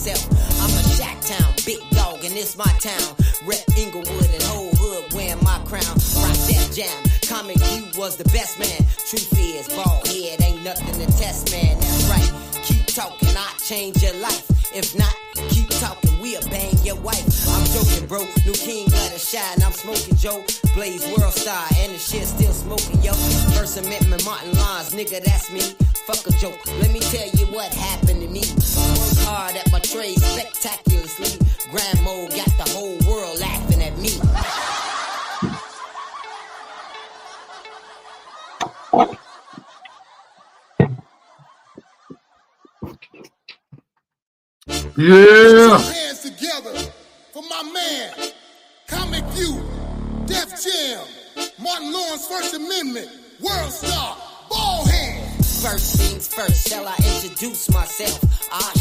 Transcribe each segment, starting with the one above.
myself. I'm a Shack Town, big dog, and it's my town. Rep Inglewood and whole hood wearing my crown. Rock that jam. Comic View was the best man. Truth is, Baldhead ain't nothing to test, man. That's right. Keep talking, I change your life. If not, keep talking, we'll bang your wife. I'm joking, bro. New king got a shine. I'm smoking, Joe. Blaze world star, and the shit still smoking, yo. First Amendment, Martin Lines, nigga, that's me. Fuck a joke. Let me tell you what happened to me. Work hard at my trade spectacularly. Grand mode got the whole world laughing at me. Yeah. Put your hands together for my man, Comic View, Def Jam, Martin Lawrence First Amendment, World Star, Baldhead. First things first, shall I introduce myself? I'm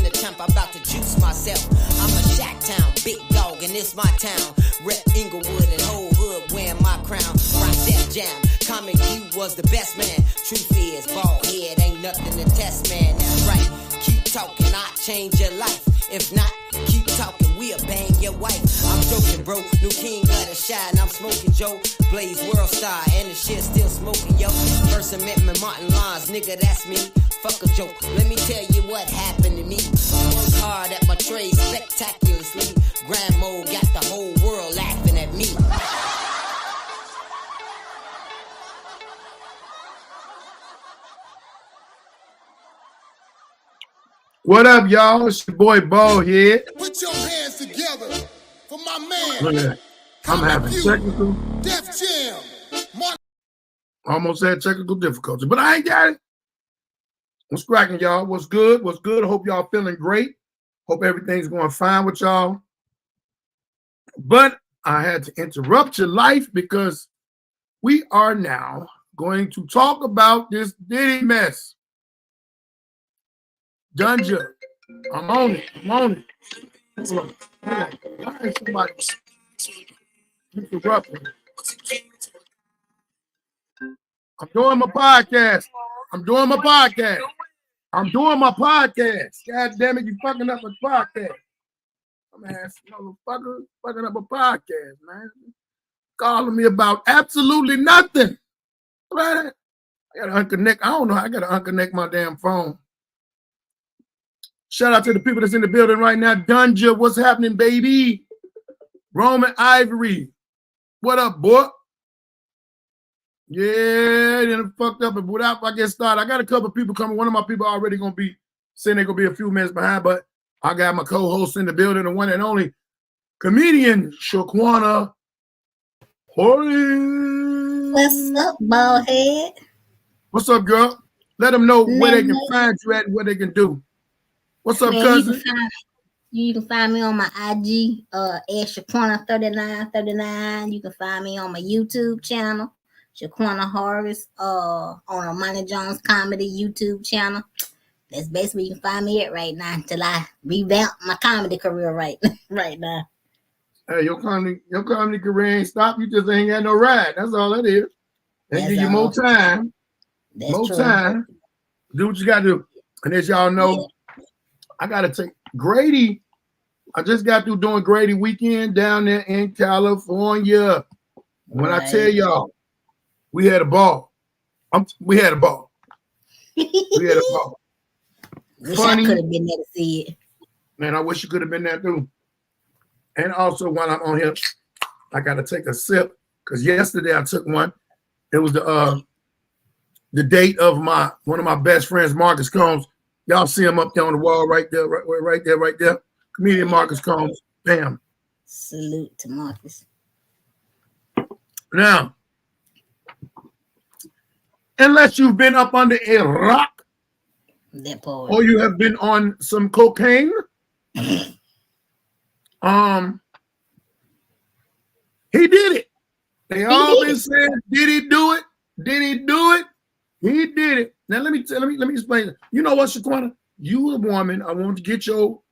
the temp, I'm about to juice myself. I'm a Shack Town, big dog, and it's my town. Rep Inglewood and whole hood wearing my crown. Rock that jam. Comic View was the best man. Truth is, Baldhead ain't nothing to test, man. That's right. Keep talking, I change your life. If not, keep talking, we'll bang your wife. I'm joking, bro. New king got a shine. I'm smoking, Joe. Blaze world star, and the shit still smoking, yo. First Amendment, Martin Lines, nigga, that's me. Fuck a joke. Let me tell you what happened to me. Work hard at my trade spectacularly. Grand mode got the whole world laughing at me. What up, y'all? It's your boy Baldhead. Put your hands together for my man. Look at that. I'm having technical. Def Jam. Almost had technical difficulty, but I ain't got it. What's cracking, y'all? What's good? What's good? I hope y'all feeling great. Hope everything's going fine with y'all. But I had to interrupt your life because we are now going to talk about this Diddy mess. Dunja, I'm on it. I'm on it. Hold on. Why is somebody interrupting me? I'm doing my podcast. I'm doing my podcast. God damn it, you fucking up my podcast. I'm ass motherfucker fucking up a podcast, man. Calling me about absolutely nothing. Right? I gotta unconnect. I don't know. I gotta unconnect my damn phone. Shout out to the people that's in the building right now. Dunja, what's happening, baby? Roman Ivory, what up, boy? Yeah, then fucked up. But without I get started, I got a couple of people coming. One of my people already gonna be saying they're gonna be a few minutes behind, but I got my co-host in the building, the one and only comedian Shaquana. What's up, Baldhead? What's up, girl? Let them know where they can find you at and what they can do. What's up, cousin? You can find me on my IG, at Shaquana3939. You can find me on my YouTube channel, Shaquana Harris, on a Money Jones Comedy YouTube channel. That's basically where you can find me at right now until I revamp my comedy career right now. Hey, your comedy career ain't stopped. You just ain't got no ride. That's all that is. They give you more time. Time. Do what you got to do. And as y'all know, I got to take Grady. I just got through doing Grady weekend down there in California. When I tell y'all, we had a ball. We had a ball. Wish I could have been there to see it. Man, I wish you could have been there too. And also, while I'm on here, I got to take a sip because yesterday I took one. It was the date of one of my best friends, Marcus Combs. Y'all see him up there on the wall right there, right there. Comedian Marcus Combs. Bam. Salute to Marcus. Now, unless you've been up under a rock, or you have been on some cocaine, he did it. They all been saying, did he do it? Did he do it? He did it. Now let me explain it. You know what, Shaquana? You a woman. I want to get your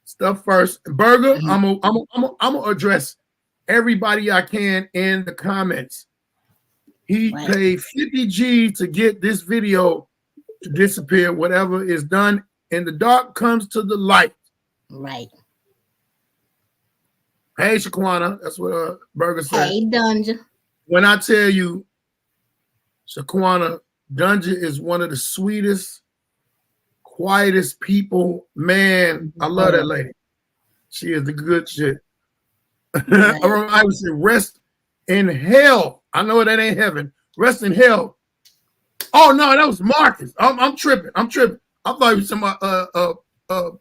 stuff first. Burger, I'm gonna address everybody I can in the comments. He paid 50 G to get this video to disappear. Whatever is done in the dark comes to the light. Right. Hey, Shaquana. That's what Burger said. Hey, Dungeon. When I tell you, Shaquana, Dungeon is one of the sweetest, quietest people. Man, I love that lady. She is the good shit. Right. I would say rest in hell. I know that ain't heaven. Rest in hell. Oh no, that was Marcus. I'm tripping. I thought you were talking about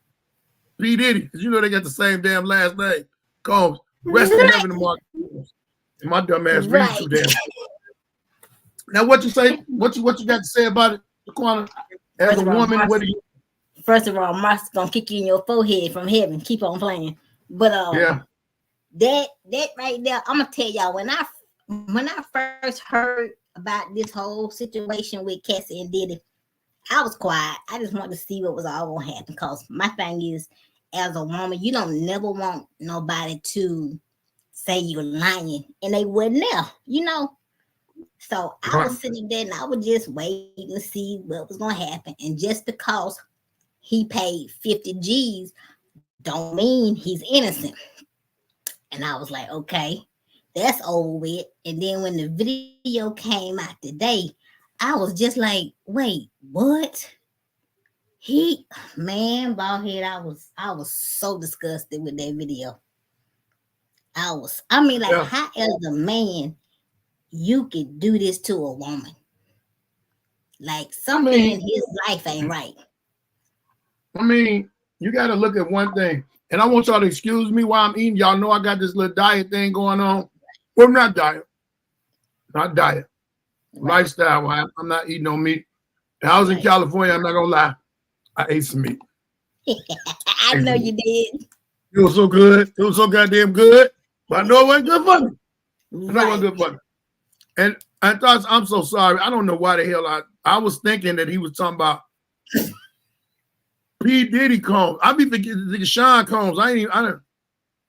P. Diddy, because you know they got the same damn last name. Combs. Rest in heaven to Marcus. My dumb ass reads too damn. Now what you say? What you got to say about it, Shaquana? As a woman, what do you? First of all, Mark's gonna kick you in your forehead from heaven. Keep on playing. But Yeah. That right there, I'm gonna tell y'all, when I first heard about this whole situation with Cassie and Diddy, I was quiet. I just wanted to see what was all gonna happen. Because my thing is, as a woman, you don't never want nobody to say you're lying, and they wouldn't there, you know. So I was sitting there and I was just waiting to see what was gonna happen. And just because he paid 50 G's don't mean he's innocent. And I was like, okay, that's over with. And then when the video came out today, I was just like, wait, what? Baldhead, I was so disgusted with that video. How as a man, you could do this to a woman? Like something in his life ain't right. I mean, you got to look at one thing. And I want y'all to excuse me while I'm eating. Y'all know I got this little diet thing going on. Well, not diet. Right. Lifestyle. I'm not eating no meat. And I was in California. I'm not going to lie. I ate some meat. I know you did. It was so good. It was so goddamn good. But I know it wasn't good for me. I know it wasn't good for me. And I thought, I'm so sorry. I don't know why the hell I was thinking that he was talking about P. Diddy Combs. I be thinking Sean Combs. I don't.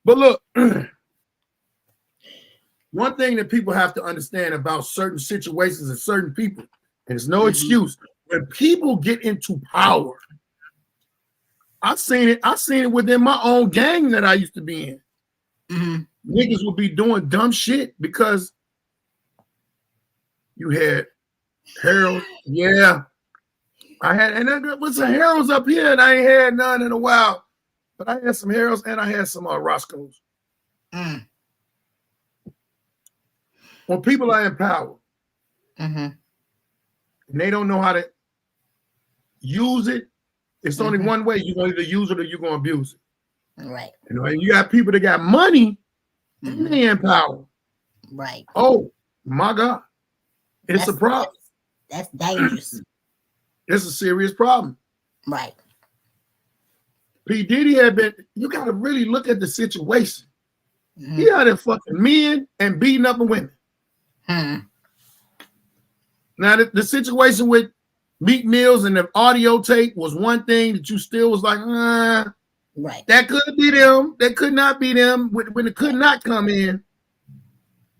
But look, one thing that people have to understand about certain situations and certain people, and it's no excuse, when people get into power, I've seen it within my own gang that I used to be in. Niggas would be doing dumb shit because you had Harold. Yeah. I had, and there was some Harold's up here, and I ain't had none in a while. But I had some Harold's and I had some Roscoe's. When people are in power, and they don't know how to use it, it's only one way. You're going to either use it or you're going to abuse it. Right. You know, and you got people that got money, and they in power. Right. Oh, my God. It's a problem. That's dangerous. It's a serious problem. Right. P. Diddy had been, you got to really look at the situation. He had a fucking men and beating up women. Now, the situation with Meek Mills and the audio tape was one thing that you still was like, right. That could be them. That could not be them when it could not come in.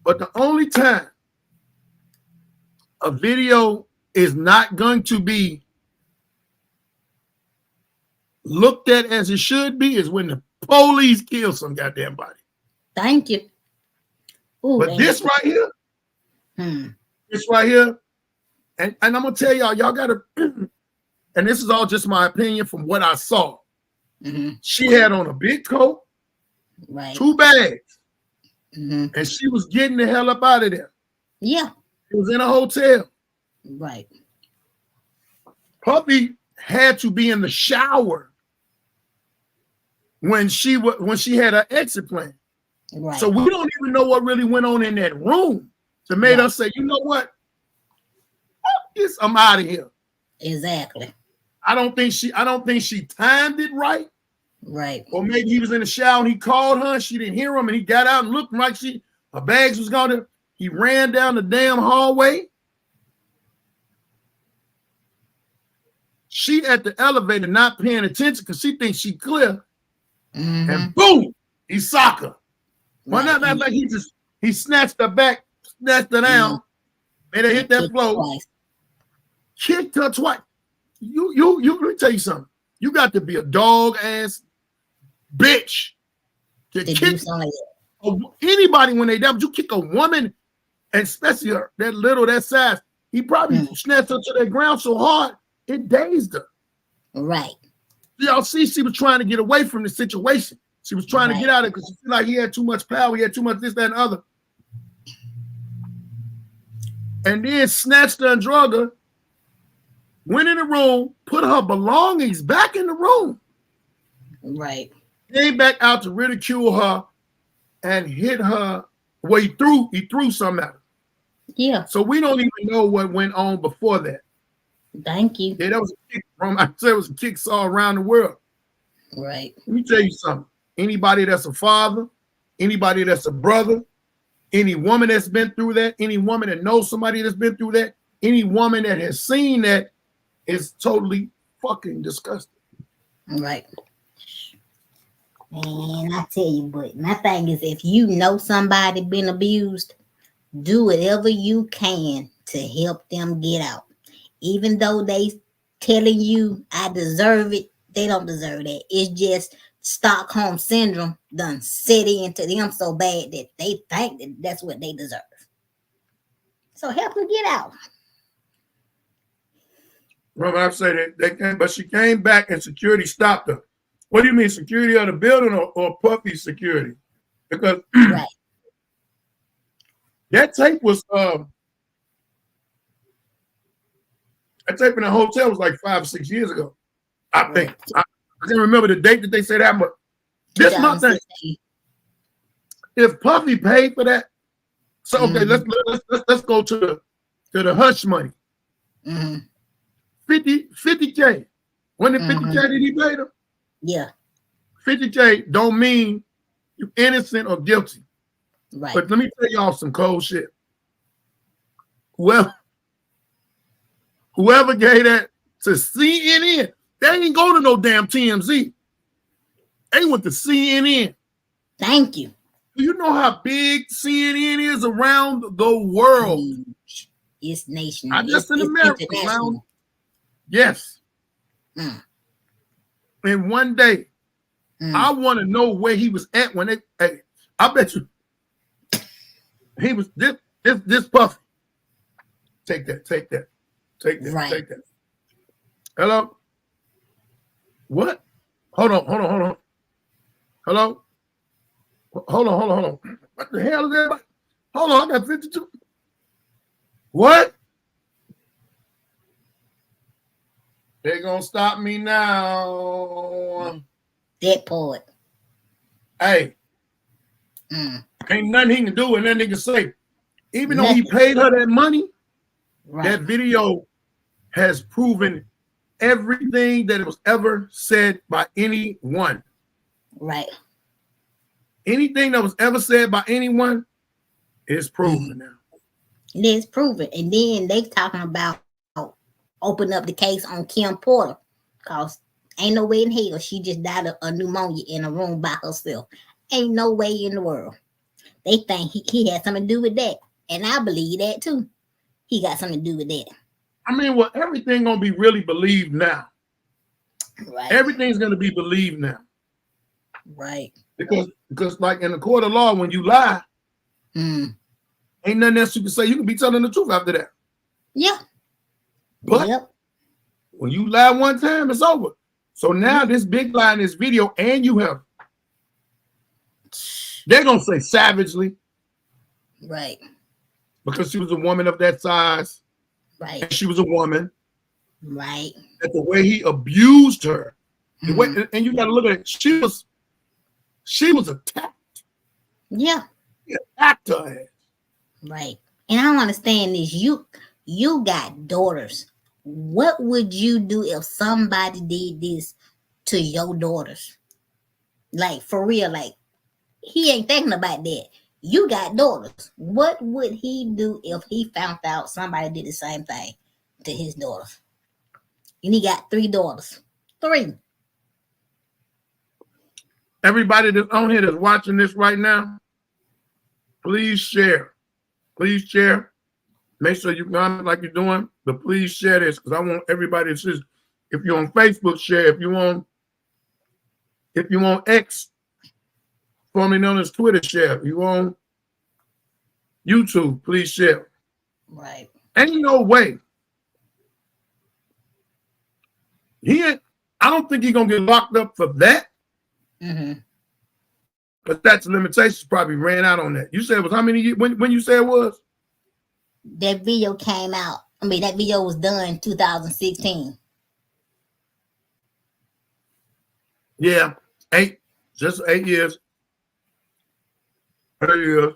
But the only time a video is not going to be looked at as it should be is when the police kill some goddamn body. Thank you. Ooh, but this right here, this right here, and I'm gonna tell y'all gotta, and this is all just my opinion from what I saw. She had on a big coat, right, 2 bags, and she was getting the hell up out of there. Yeah, it was in a hotel. Right. Puppy had to be in the shower when she had her exit plan. Right. So we don't even know what really went on in that room to made us say, you know what? I'm out of here. Exactly. I don't think she timed it right. Right. Or maybe he was in the shower and he called her and she didn't hear him and he got out and looked like her bags was gone. He ran down the damn hallway. She at the elevator not paying attention because she thinks she clear. And boom, he socked her. Why not like he snatched her back, snatched her down, made her hit that floor, kicked her twice. You let me tell you something. You got to be a dog ass bitch to kick anybody when they down. You kick a woman, and especially her, that size, he probably snatched her to the ground so hard it dazed her. Right. Y'all see, she was trying to get away from the situation. She was trying to get out of it because she felt like he had too much power. He had too much this, that, and other. And then snatched her and drug her, went in the room, put her belongings back in the room. Right. Came back out to ridicule her and hit her. Well, he threw something at her. Yeah. So we don't even know what went on before that. Thank you. Yeah, that was a kick from, I said it was kicks all around the world. Right. Let me tell you something. Anybody that's a father, anybody that's a brother, any woman that's been through that, any woman that knows somebody that's been through that, any woman that has seen that is totally fucking disgusting. Right. And I tell you, but my thing is, if you know somebody been abused, do whatever you can to help them get out. Even though they telling you I deserve it, they don't deserve that. It's just Stockholm syndrome done set into them so bad that they think that that's what they deserve. So help them get out. Well, I say that they came, but she came back and security stopped her. What do you mean, security of the building or Puffy security? Because right. That tape was that tape in the hotel was like 5 or 6 years ago. I think. I can't remember the date that they said that, but this is my thing. If Puffy paid for that, so okay, let's go to the hush money. 50K. When the 50K did he pay them? Yeah. 50K don't mean you innocent or guilty. Right. But let me tell y'all some cold shit. Whoever gave that to CNN, they ain't go to no damn TMZ. They went to CNN. Thank you. Do you know how big CNN is around the world? It's national. Not just in America. Around, yes. And one day, I want to know where he was at when they. Hey, I bet you he was this Puffy. Take that. Right. Take that. Hello? What? Hold on. Hello? Hold on. What the hell is that? Hold on, I got 52. What? They're gonna stop me now. That part. Hey. Ain't nothing he can do and nothing he can say. Even though he paid her that money, that video has proven everything that was ever said by anyone. Right. Anything that was ever said by anyone is proven now. It is proven. And then they talking about open up the case on Kim Porter because ain't no way in hell she just died of pneumonia in a room by herself. Ain't no way in the world. They think he had something to do with that. And I believe that too. He got something to do with that. I mean, well, everything gonna be really believed now. Right. Everything's gonna be believed now. Right. Because like in the court of law, when you lie, ain't nothing else you can say. You can be telling the truth after that. Yeah. But when you lie one time, it's over. So now this big lie in this video, and you have, they're gonna say savagely. Right. Because she was a woman of that size. Right. And she was a woman. Right. That the way he abused her. The way, and you gotta look at it, she was attacked. Yeah. He attacked her ass. Right. And I don't understand this. You got daughters. What would you do if somebody did this to your daughters? Like, for real, like, he ain't thinking about that. You got daughters. What would he do if he found out somebody did the same thing to his daughters? And he got 3 daughters. 3. Everybody that's on here that's watching this right now, please share. Please share. Make sure you comment like you're doing, but please share this because I want everybody to see. If you're on Facebook, share. If you're on if you want X, formerly known as Twitter, share. If you want YouTube, please share. Right. Ain't no way. I don't think he's gonna get locked up for that. But that's limitations probably ran out on that. You said it was how many years? When you said it was? That video came out. I mean, that video was done in 2016. Yeah, just 8 years. 8 years.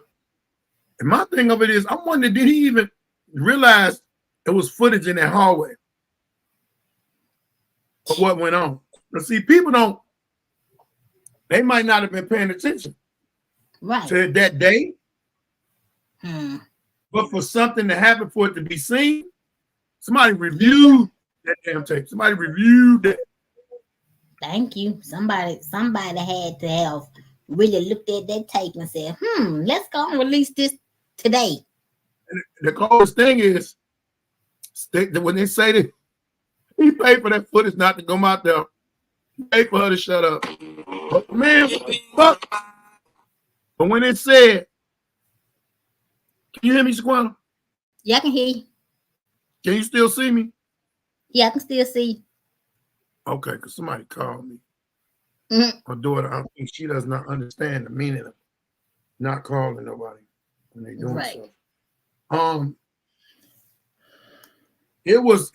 And my thing of it is, I'm wondering, did he even realize it was footage in that hallway of what went on? But see, people they might not have been paying attention to that day. But for something to happen, for it to be seen, somebody reviewed that damn tape. Somebody reviewed that. Thank you. Somebody had to have really looked at that tape and said, let's go and release this today. And the coolest thing is, when they say that he paid for that footage not to come out there, he paid for her to shut up. But man, what the fuck? But when it said, can you hear me, Shaquana? Yeah, I can hear you. Can you still see me? Yeah, I can still see you. Okay, because somebody called me. My daughter, I think she does not understand the meaning of not calling nobody when they doing stuff. It was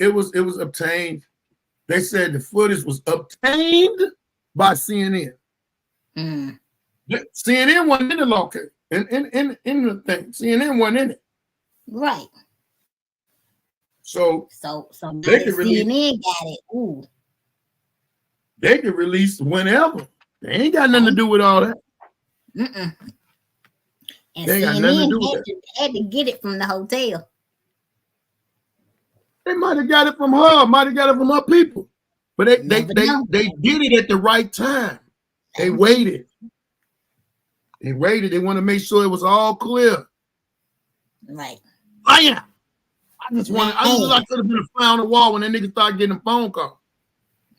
obtained. They said the footage was obtained by CNN. CNN wasn't in the locate. In the thing. CNN wasn't in it. Right. So they could CNN got it. Ooh. They could release whenever. They ain't got nothing to do with all that. And they got nothing to do with that. Had to get it from the hotel. They might have got it from her, might have got it from her people. But they did it at the right time. They waited. They waited. They want to make sure it was all clear. Right. Oh, yeah. I just could have been a fly on the wall when that nigga started getting a phone call.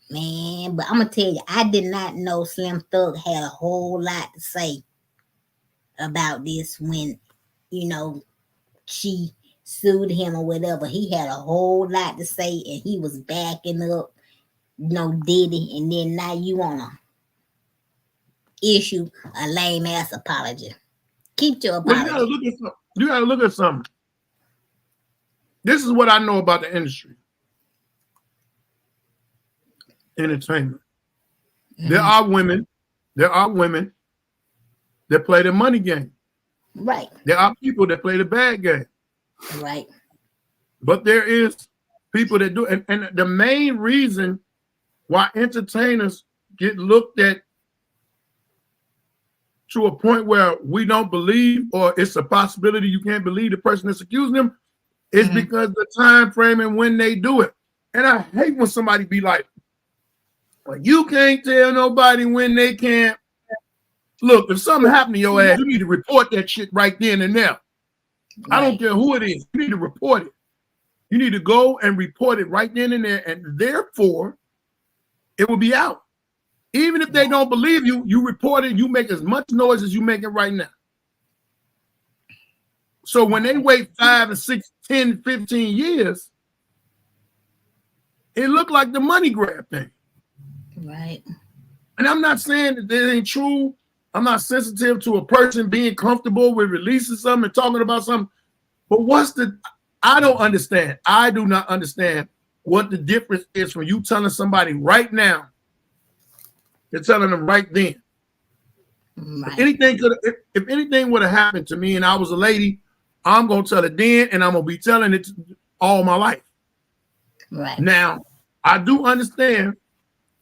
Man, but I'm gonna tell you, I did not know Slim Thug had a whole lot to say about this when, she sued him or whatever. He had a whole lot to say and he was backing up, Diddy, and then now you wanna issue a lame ass apology. Keep your apology. Well, you gotta look at something. This is what I know about the industry. Entertainment. There are women that play the money game. Right. There are people that play the bad game. Right. But there is people that do, and the main reason why entertainers get looked at to a point where we don't believe, or it's a possibility you can't believe the person that's accusing them, is because the time frame and when they do it. And I hate when somebody be like, well, you can't tell nobody when they can't. Look, if something happened to your ass, you need to report that shit right then and there. Right. I don't care who it is. You need to report it. You need to go and report it right then and there, and therefore, it will be out. Even if they don't believe you, you report it, you make as much noise as you making right now. So when they wait 5 and 6, 10, 15 years, it looked like the money grab thing. Right. And I'm not saying that it ain't true. I'm not sensitive to a person being comfortable with releasing something and talking about something. But I don't understand. I do not understand what the difference is from you telling somebody right now to telling them right then. Right. If anything would have happened to me and I was a lady, I'm going to tell it then and I'm going to be telling it all my life. Right. Now, I do understand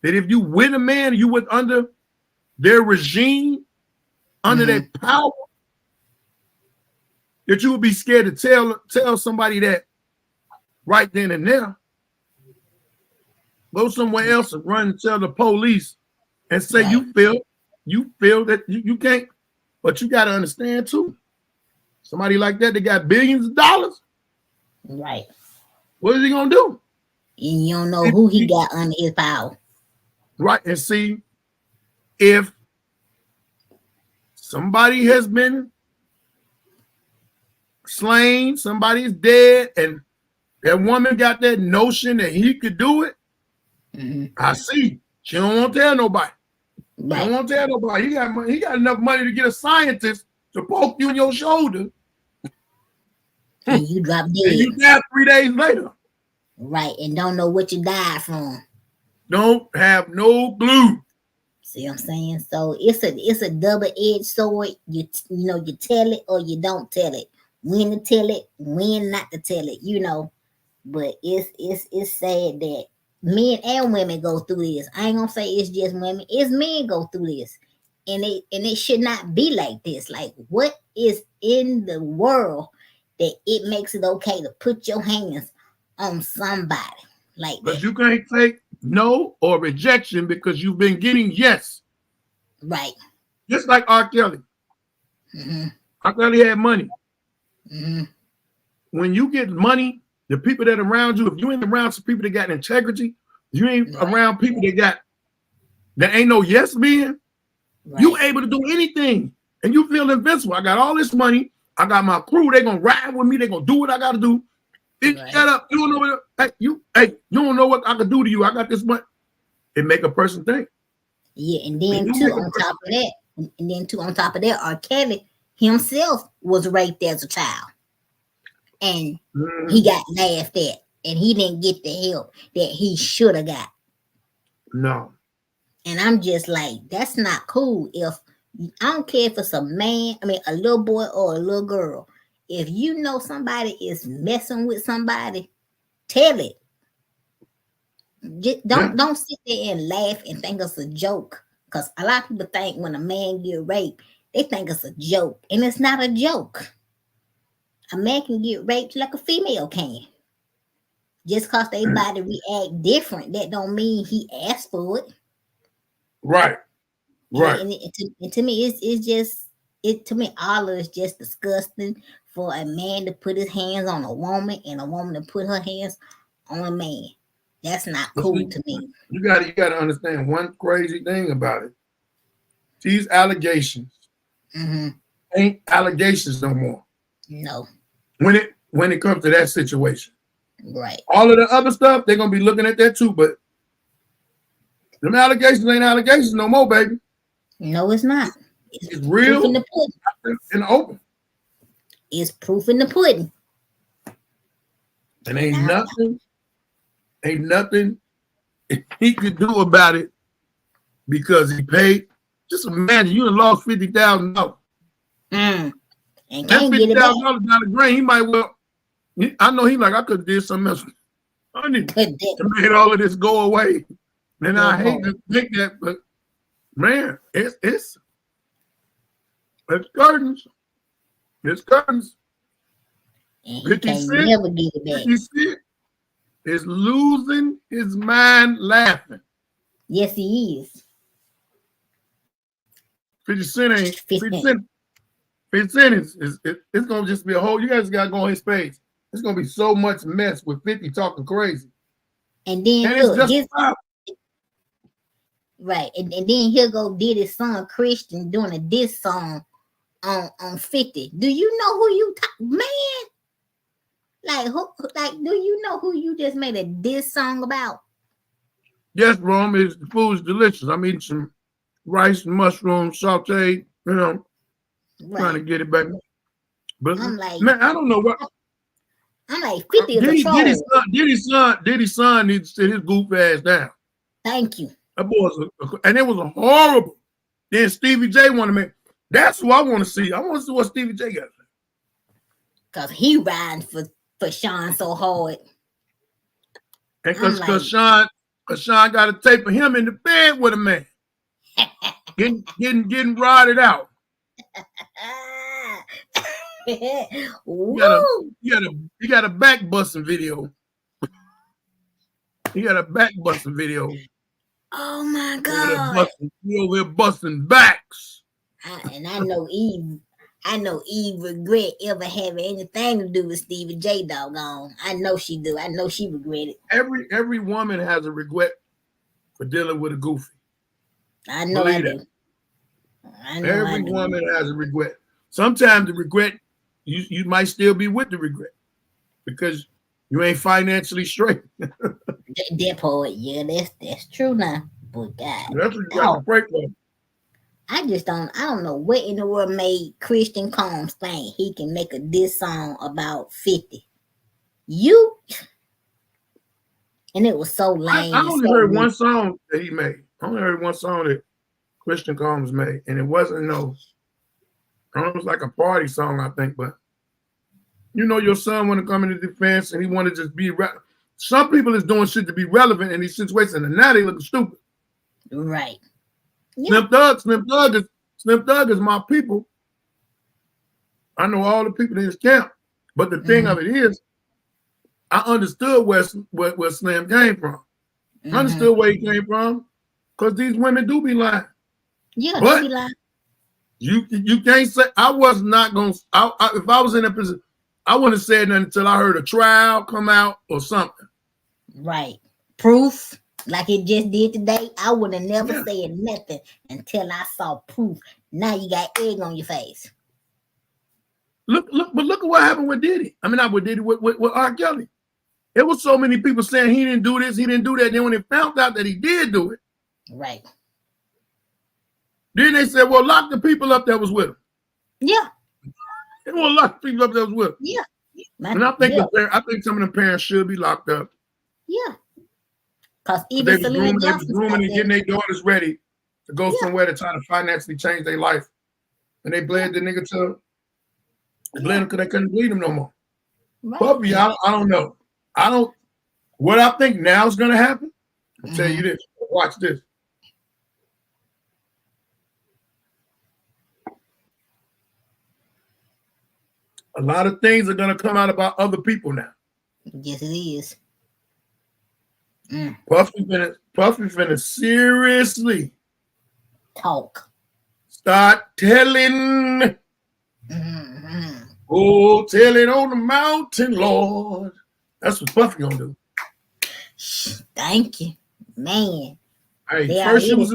that if you with a man, you with under their regime, under their power, that you would be scared to tell somebody that right then and there. Go somewhere else and run and tell the police and say you feel that you can't, but you got to understand too. Somebody like that, they got billions of dollars. Right. What is he gonna do? And you don't know who he got under his power. Right. And see, if somebody has been slain, somebody is dead, and that woman got that notion that he could do it, I see. She don't want to tell nobody. Right. Don't want to tell nobody. He got enough money to get a scientist to poke you in your shoulder. And you drop dead. And you die 3 days later. Right, and don't know what you died from. Don't have no clue. See what I'm saying? So it's a double-edged sword. You tell it or you don't tell it. When to tell it, when not to tell it, But it's sad that men and women go through this. I ain't gonna say it's just women, it's men go through this. And it should not be like this. Like, what is in the world that it makes it okay to put your hands on somebody like that? But you can't take no or rejection because you've been getting yes. Right. Just like R. Kelly. R. Kelly had money. When you get money, the people that are around you, if you ain't around some people that got integrity, you ain't around people that ain't no yes men, you able to do anything. And you feel invincible. I got all this money. I got my crew. They're going to ride with me. They're going to do what I got to do. Shut up. You don't know what you don't know what I could do to you. I got this money. It make a person think. Yeah, and then on top of that, R. Kelly himself was raped as a child. And he got laughed at. And he didn't get the help that he should have got. No. And I'm just like, that's not cool. If I don't care if it's a man, a little boy or a little girl. If you know somebody is messing with somebody, tell it. Just don't sit there and laugh and think it's a joke. Because a lot of people think when a man get raped, they think it's a joke. And it's not a joke. A man can get raped like a female can. Just because their body react different, that don't mean he asked for it. Right. Right. And to me, all of it's just disgusting for a man to put his hands on a woman and a woman to put her hands on a man. That's not cool to me. You got to understand one crazy thing about it. These allegations ain't allegations no more. No. When it comes to that situation. Right. All of the other stuff, they're gonna be looking at that too, but them allegations ain't allegations no more, baby. No, it's not. It's real proof in the pudding. In the open. It's proof in the pudding. And ain't nothing he could do about it because he paid. Just imagine you done lost $50,000. And that $50,000 not a grain. He might well. I know he like I could have did something else. I need to made all of this go away. And I hate to think that, but man, it's curtains. It's curtains. 50 Cent, never get it back. 50 Cent is losing his mind laughing. Yes, he is. 50 Cent ain't 50 Cent. 50 Cent it's gonna just be a whole. You guys gotta go on his page. It's gonna be so much mess with 50 talking crazy. And then right, and then he'll go did his son Christian doing a diss song on 50. Do you know who you man? Do you know who you just made a diss song about? Yes, Rome, the food is delicious. I'm eating some rice and mushroom sauteed, trying to get it back. But I'm like, man, I don't know what. I'm like 50 is a troll. Diddy's son needs to sit his goof ass down. Thank you. That boy and it was a horrible. Then Stevie J wanted to make. That's what I want to see. I want to see what Stevie J got. Cause he riding for Sean so hard. And cause Sean got a tape of him in the bed with a man. getting rotted out. You got a back busting video. He got a back busting video. Oh my God! He over here busting backs. I know Eve regret ever having anything to do with Stevie J. Doggone. I know she do. I know she regretted. Every woman has a regret for dealing with a goofy. I know I do. I know Every woman has a regret. Sometimes the regret, you might still be with the regret because you ain't financially straight. That part, yeah, that's true now. But God, That's what you got to pray for. I don't know what in the world made Christian Combs think he can make a diss song about 50. And it was so lame. I only heard one song that he made. I only heard one song that Christian Combs made, and it wasn't it was like a party song, I think, but your son want to come into defense and he want to just be some people is doing shit to be relevant in these situations, and now they look stupid. Right. Yeah. Snoop Dogg is my people. I know all the people in his camp, but the thing of it is, I understood where Slim came from. I understood where he came from because these women do be lying. Yeah, but they be lying. You can't say I was not gonna. If I was in a position, I wouldn't have said nothing until I heard a trial come out or something. Right. Proof, like it just did today. I would have never said nothing until I saw proof. Now you got egg on your face. Look at what happened with Diddy. I mean, not with Diddy, with R. Kelly. There was so many people saying he didn't do this, he didn't do that. Then when they found out that he did do it, right. Then they said, well, lock the people up that was with him. Yeah. They want to lock the people up that was with him. Yeah. And I think some of the parents should be locked up. Yeah. Because even they was grooming and getting their daughters ready to go somewhere to try to financially change their life. And they bled the nigga bled him because they couldn't bleed him no more. Right. Puppy, I don't know. What I think now is going to happen, I'll tell you this. Watch this. A lot of things are going to come out about other people now. Yes, it is. Puffy finna seriously start telling. Oh, tell it on the mountain, Lord. That's what Puffy gonna do. Thank you, man. Hey, they already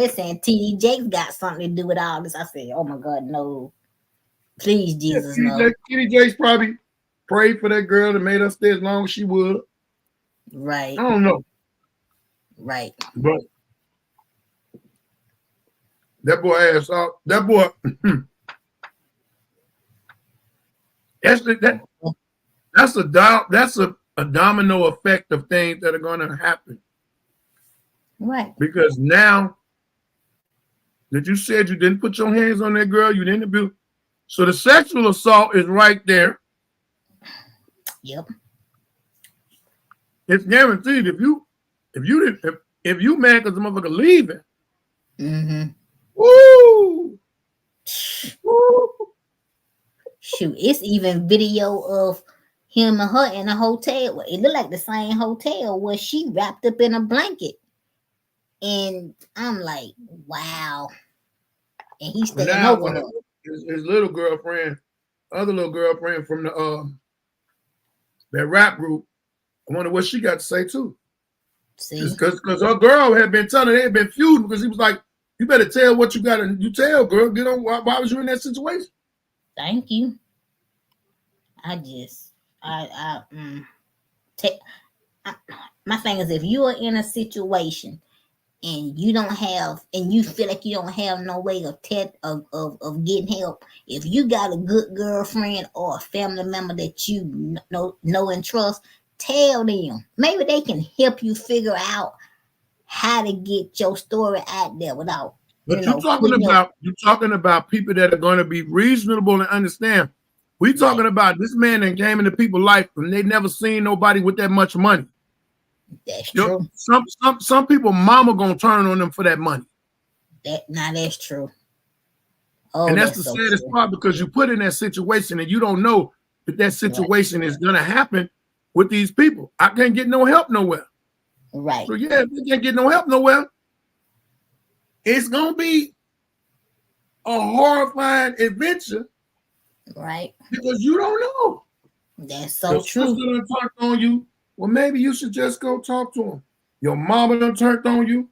saying TD Jakes got something to do with all this. I said, oh my God, no. Please, Jesus, no. TD Jakes probably prayed for that girl that made her stay as long as she would. Right. I don't know. Right. But that boy ass off. That boy. That's a domino effect of things that are going to happen. Right. Because now that you said you didn't put your hands on that girl, you didn't abuse. So the sexual assault is right there. Yep. It's guaranteed. If you mad because the motherfucker leaving. Woo! Woo! Shoot, it's even video of him and her in a hotel. It looked like the same hotel where she wrapped up in a blanket. And I'm like, wow. And he's staying over her. His little girlfriend, other little girlfriend from the that rap group, I wonder what she got to say too. See, because her girl had been telling, they had been feuding because he was like, you better tell what you got to you tell, girl. Get on. Why was you in that situation? Thank you. My thing is, if you are in a situation and you feel like you don't have no way of getting help, if you got a good girlfriend or a family member that you know and trust, tell them. Maybe they can help you figure out how to get your story out there without. But you're talking about people that are going to be reasonable and understand. We're talking about this man that came into people's life and they never seen nobody with that much money. That's true. Some people, mama gonna turn on them for that money. That's true. Oh, and that's the saddest part because you put in that situation and you don't know that situation is gonna happen with these people. I can't get no help nowhere. Right. So yeah, if you can't get no help nowhere, it's gonna be a horrifying adventure. Right. Because you don't know. That's so true. Sister done turned on you. Well, maybe you should just go talk to him. Your mama done turned on you.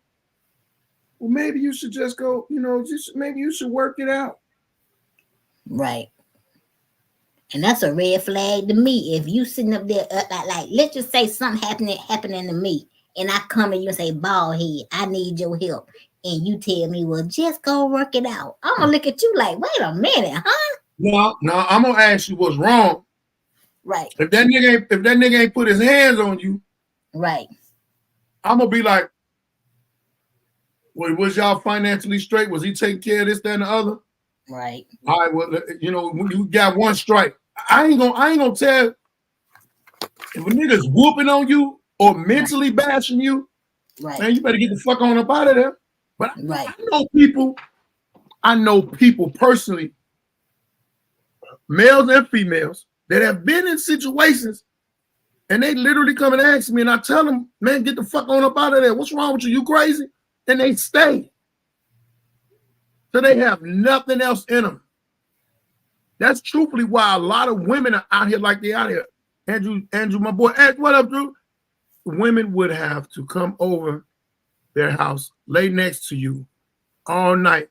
well, maybe you should just go, maybe you should work it out. Right. And that's a red flag to me. If you sitting up there, like let's just say something happening to me, and I come to you and say, Baldhead, I need your help. And you tell me, well, just go work it out. I'm going to look at you like, wait a minute, huh? No, I'm going to ask you what's wrong. Right. If that nigga ain't put his hands on you, right, I'm going to be like, well, was y'all financially straight? Was he taking care of this, that, and the other? Right. All right, well, when you got one strike, I ain't gonna tell if a nigga's whooping on you or mentally bashing you, right, man, you better get the fuck on up out of there. But right. I know people personally, males and females, that have been in situations and they literally come and ask me, and I tell them, man, get the fuck on up out of there. What's wrong with you? You crazy? And they stay. So they have nothing else in them. That's truthfully why a lot of women are out here like they out here. Andrew, my boy, what up, Drew? Women would have to come over their house, lay next to you all night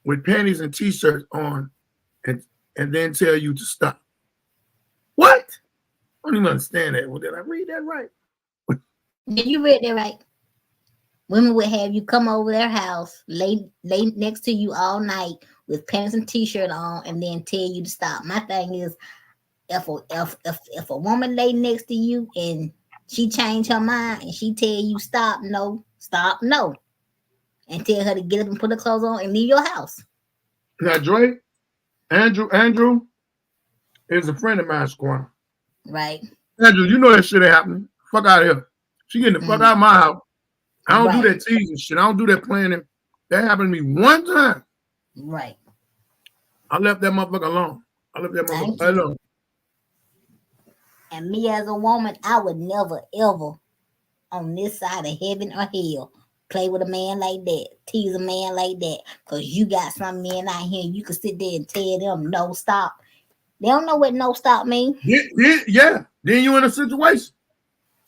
with panties and t-shirts on, and then tell you to stop. What? I don't even understand that. Well, did I read that right? Did you read that right? Women would have you come over their house, lay next to you all night with pants and t-shirt on, and then tell you to stop. My thing is, if a woman lay next to you and she change her mind and she tell you stop, no, and tell her to get up and put her clothes on and leave your house. Now, Dre, Andrew is a friend of mine, Squad. Right. Andrew, you know that shit ain't happening. Fuck out of here. She getting the fuck out of my house. I don't do that teasing shit. I don't do that planning. That happened to me one time. Right. I left that motherfucker alone. Alone. And me as a woman, I would never, ever, on this side of heaven or hell, play with a man like that, tease a man like that, because you got some men out here, you can sit there and tell them, no, stop. They don't know what no stop means. Yeah. Then you in a situation.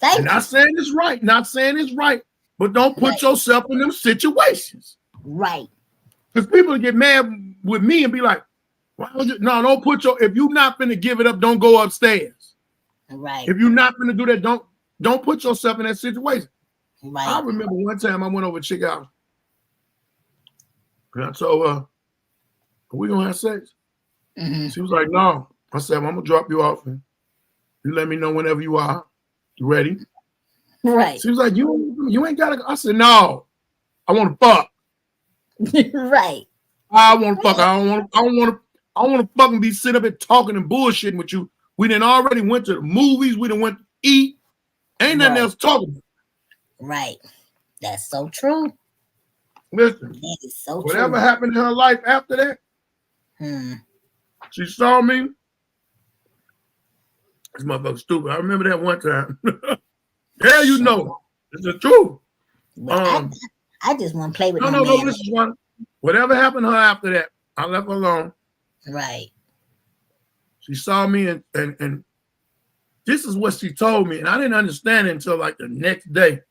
Not saying it's right, but don't put yourself in them situations. Right. Because people get mad with me and be like, why would you? No, don't put if you're not finna give it up, don't go upstairs. Right. If you're not finna do that, don't put yourself in that situation. Right. I remember one time I went over to chick house. And I told her, are we gonna have sex? Mm-hmm. She was like, no. I said, well, I'm gonna drop you off and you let me know whenever you are. You ready? Right. She was like, you ain't gotta go. I said, no. I want to fuck. Right. I want to fuck. I don't want to fucking be sitting up and talking and bullshitting with you. We done already went to the movies. We done went to eat. Ain't nothing else talking about. Right. That's so true. Listen, that is so whatever true. happened in her life after that, she saw me. This motherfucker stupid. I remember that one time. Yeah, you know. It's the truth. I just want to play with no, this is one. Whatever happened to her after that, I left her alone. Right. She saw me and this is what she told me, and I didn't understand it until like the next day.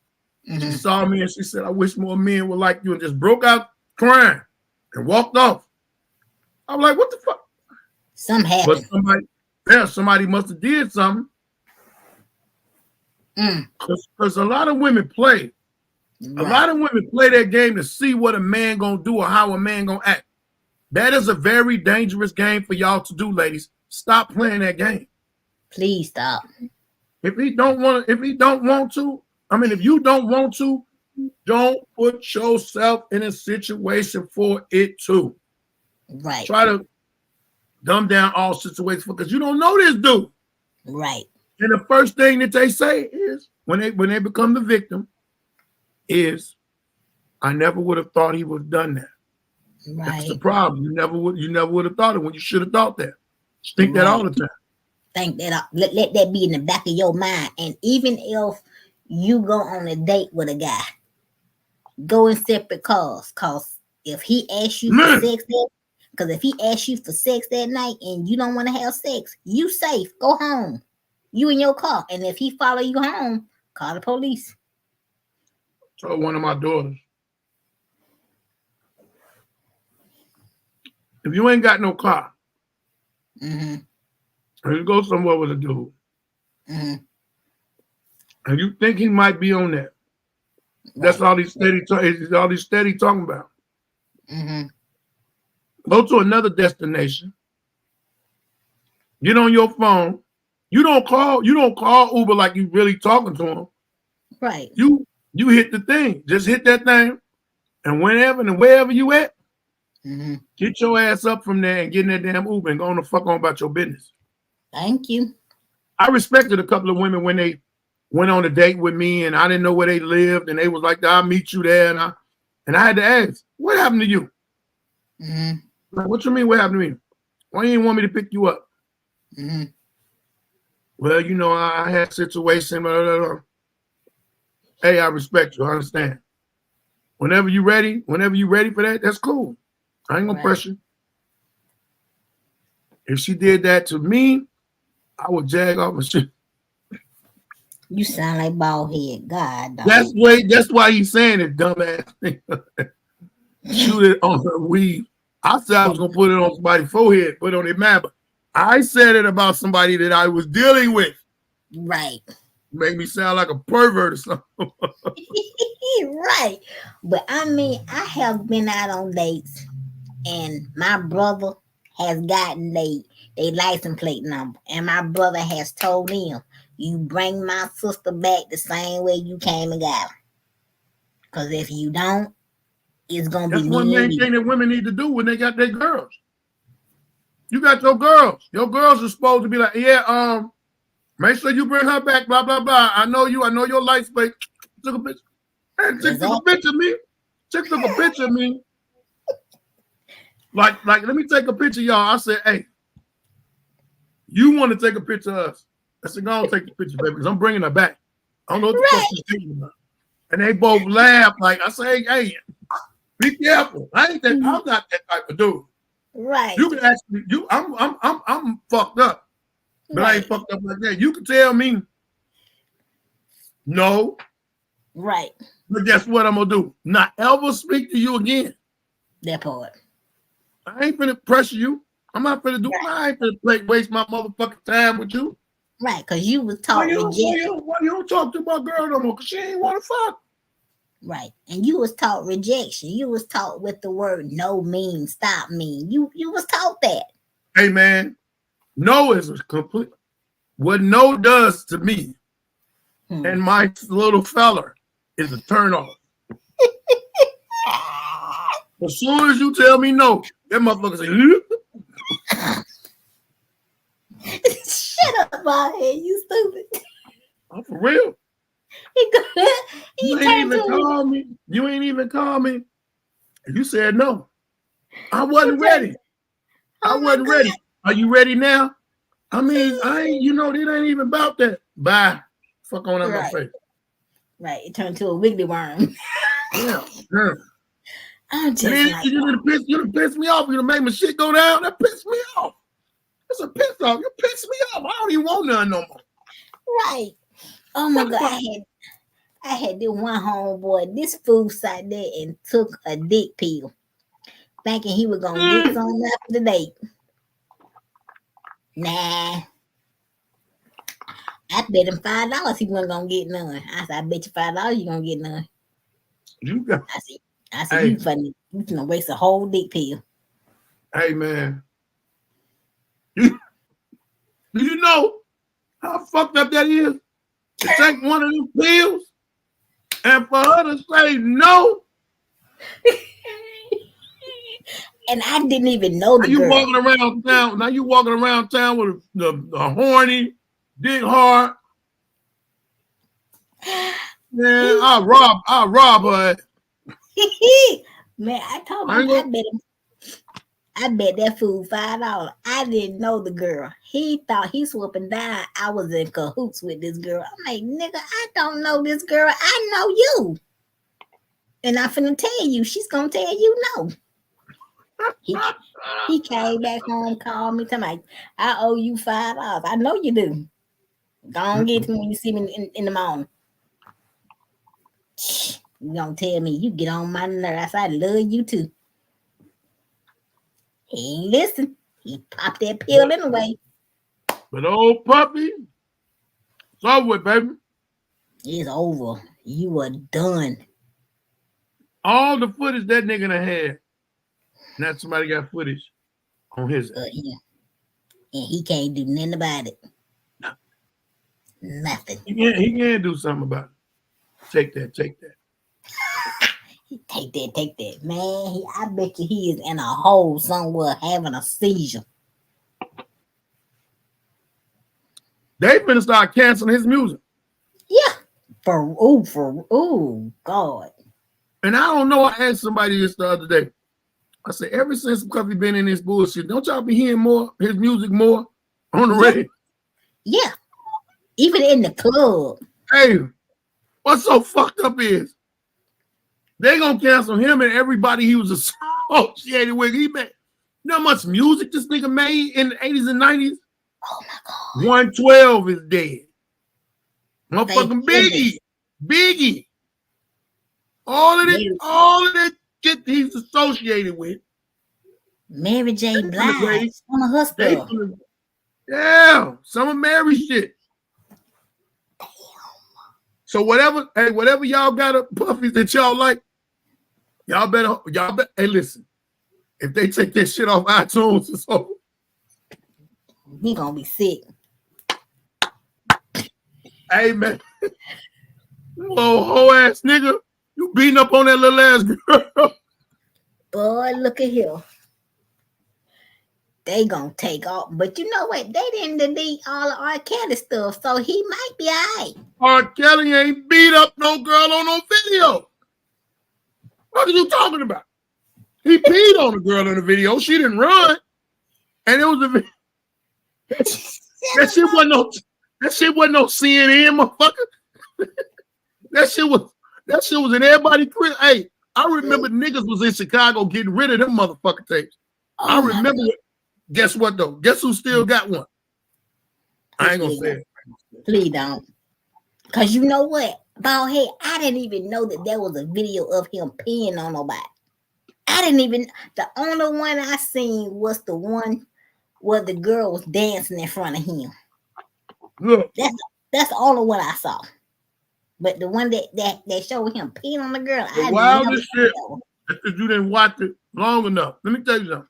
Mm-hmm. She saw me and she said, I wish more men were like you, and just broke out crying and walked off. I'm like, what the fuck? Something happened. But somebody must have did something. Because a lot of women play. Right. A lot of women play that game to see what a man gonna do or how a man gonna act. That is a very dangerous game for y'all to do, ladies. Stop playing that game. Please stop. If you don't want to, don't put yourself in a situation for it to. Right. Try to dumb down all situations because you don't know this dude. Right. And the first thing that they say is when they become the victim is, I never would have thought he would have done that. Right. That's the problem. You never would have thought it when you should have thought that. Just think that all the time. Think that let that be in the back of your mind. And even if you go on a date with a guy, go in separate cars. Cause if he asks you for sex that night and you don't want to have sex, you safe. Go home. You in your car. And if he follow you home, call the police. Told one of my daughters, if you ain't got no car, Mm-hmm. and you go somewhere with a dude, Mm-hmm. and you think he might be on that, that's Right. all he's steady talking about. Mm-hmm. Go to another destination. Get on your phone. You don't call Uber like you really talking to him. Right. You hit the thing. Just hit that thing. And whenever and wherever you at, Mm-hmm. get your ass up from there and get in that damn Uber and go on the fuck on about your business. Thank you. I respected a couple of women when they went on a date with me and I didn't know where they lived and they was like, I'll meet you there. And I had to ask, what happened to you? Mm-hmm. Like, what you mean, what happened to me? Why you didn't want me to pick you up? Mm-hmm. Well, I had a situation. Blah, blah, blah. Hey, I respect you. I understand. Whenever you ready for that, that's cool. I ain't gonna press you. If she did that to me, I would jag off and shit. You sound like Baldhead. God, dog. That's why he's saying it, dumbass. Shoot it on her weave. I said I was gonna put it on somebody's forehead, put it on their map. I said it about somebody that I was dealing with. Right. Make me sound like a pervert or something. Right. But I mean, I have been out on dates and my brother has gotten they license plate number. And my brother has told them, you bring my sister back the same way you came and got her. Because if you don't, it's going to be That's one me and main you. thing that women need to do when they got their girls. You got your girls. Your girls are supposed to be like, yeah, make sure you bring her back, blah, blah, blah. I know your license plate. Took a picture. And chick took a picture of me. Chick took a picture of me. Like, let me take a picture, y'all. I said, hey, you want to take a picture of us? I said, go on, take the picture, baby, because I'm bringing her back. I don't know what the fuck she's thinking about. And they both laugh. Like, I say, hey, be careful. I'm not that type of dude. Right. You can actually, I'm fucked up, but I ain't fucked up like that. You can tell me no. Right. But guess what I'm gonna do? Not ever speak to you again. That part. I ain't finna pressure you. I'm not finna do. I ain't finna waste my motherfucking time with you. Right, because you was taught rejection. Why you don't talk to my girl no more? Because she ain't want to fuck. Right, and you was taught rejection. You was taught what the word no means, stop mean. You was taught that. Hey man, no is a complete. What no does to me and my little fella is a turn off. As soon as you tell me no, that motherfucker say, shut up, Baldhead, you stupid. I'm for real. You ain't even call me. You ain't even call me. You said no. I wasn't ready. I wasn't ready. Are you ready now? I mean, it ain't even about that. Bye. Fuck on out my face. Right, it turned to a wiggly worm. Yeah. I'm just like, you piss me off. You make my shit go down. That pissed me off. That's a piss off. You pissed me off. I don't even want none no more. Right. Oh my God. I had this one homeboy. This fool sat there and took a dick pill, thinking he was gonna get something after the date. Nah. I bet him $5 he wasn't gonna get none. I said, I bet you $5 you gonna get none. I said, you funny. You gonna waste a whole dick pill. Hey man. Do you know how fucked up that is? To take one of them pills and for her to say no. And I didn't even know the girl. Now you walking around town with the horny, dick hard. Man, I'll rob her. Man, I told him I bet that fool $5. I didn't know the girl. He thought he swooping down. I was in cahoots with this girl. I'm like, nigga, I don't know this girl. I know you. And I'm finna tell you, she's gonna tell you no. He came back home, called me, tell me, I owe you $5. I know you do. Go on, get to me when you see me in the morning. You gonna tell me you get on my nerves. I love you too. He ain't listen. He popped that pill anyway. But old puppy, it's over with, baby. It's over. You are done. All the footage that nigga done had. Now somebody got footage on his. Yeah. And he can't do nothing about it. No. Nothing. He can't do something about it. Take that. Take that. Man, I bet you he is in a hole somewhere having a seizure. They finna start canceling his music. Yeah. For God. And I don't know, I asked somebody this the other day. I said, ever since Puffy been in this bullshit, don't y'all be hearing more his music more on the radio? Yeah. Even in the club. Hey, what's so fucked up is they gonna cancel him and everybody he was associated with. He made, you know how much music this nigga made in the 80s and 90s? Oh my God. 112 is dead. Motherfucking Biggie. All of that shit he's associated with. Mary J. Blige. Some of her stuff. Yeah, some of Mary's shit. Damn. So whatever y'all got up Puffies that y'all like, y'all better. Hey, listen, if they take that shit off iTunes, it's over. He gonna be sick. Hey man, little hoe ass nigga, you beating up on that little ass girl. Boy, look at here. They gonna take off, but you know what? They didn't delete all the R. Kelly stuff, so he might be alright. R. Kelly ain't beat up no girl on no video. What are you talking about? He peed on a girl in the video. She didn't run, and it was a that shit wasn't no CNN, motherfucker. that shit was in everybody's crib. Hey, I remember niggas was in Chicago getting rid of them motherfucking tapes. I remember it. Guess what though? Guess who still got one? I ain't gonna say it. Please don't. Cause you know what? Baldhead, I didn't even know that there was a video of him peeing on nobody. I didn't even, the only one I seen was the one where the girl was dancing in front of him. Look. That's the only one I saw. But the one that showed him peeing on the girl, the wildest shit is because you didn't watch it long enough. Let me tell you something.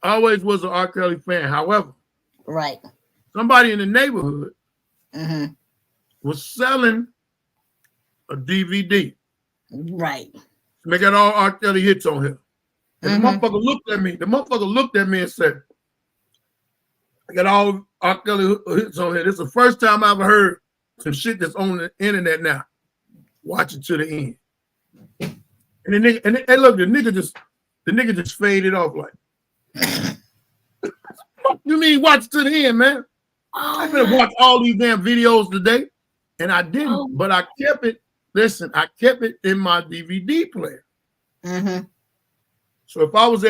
I always was an R. Kelly fan. However, right, somebody in the neighborhood was selling a DVD. Right. They got all R. Kelly hits on here. And the motherfucker looked at me. The motherfucker looked at me and said, I got all R. Kelly hits on here. This is the first time I ever heard some shit that's on the internet now. Watch it to the end. And the nigga, and look, the nigga just faded off like, what you mean watch it to the end, man? I better watch all these damn videos today. And I didn't, but I kept it. Listen, I kept it in my DVD player. So if I was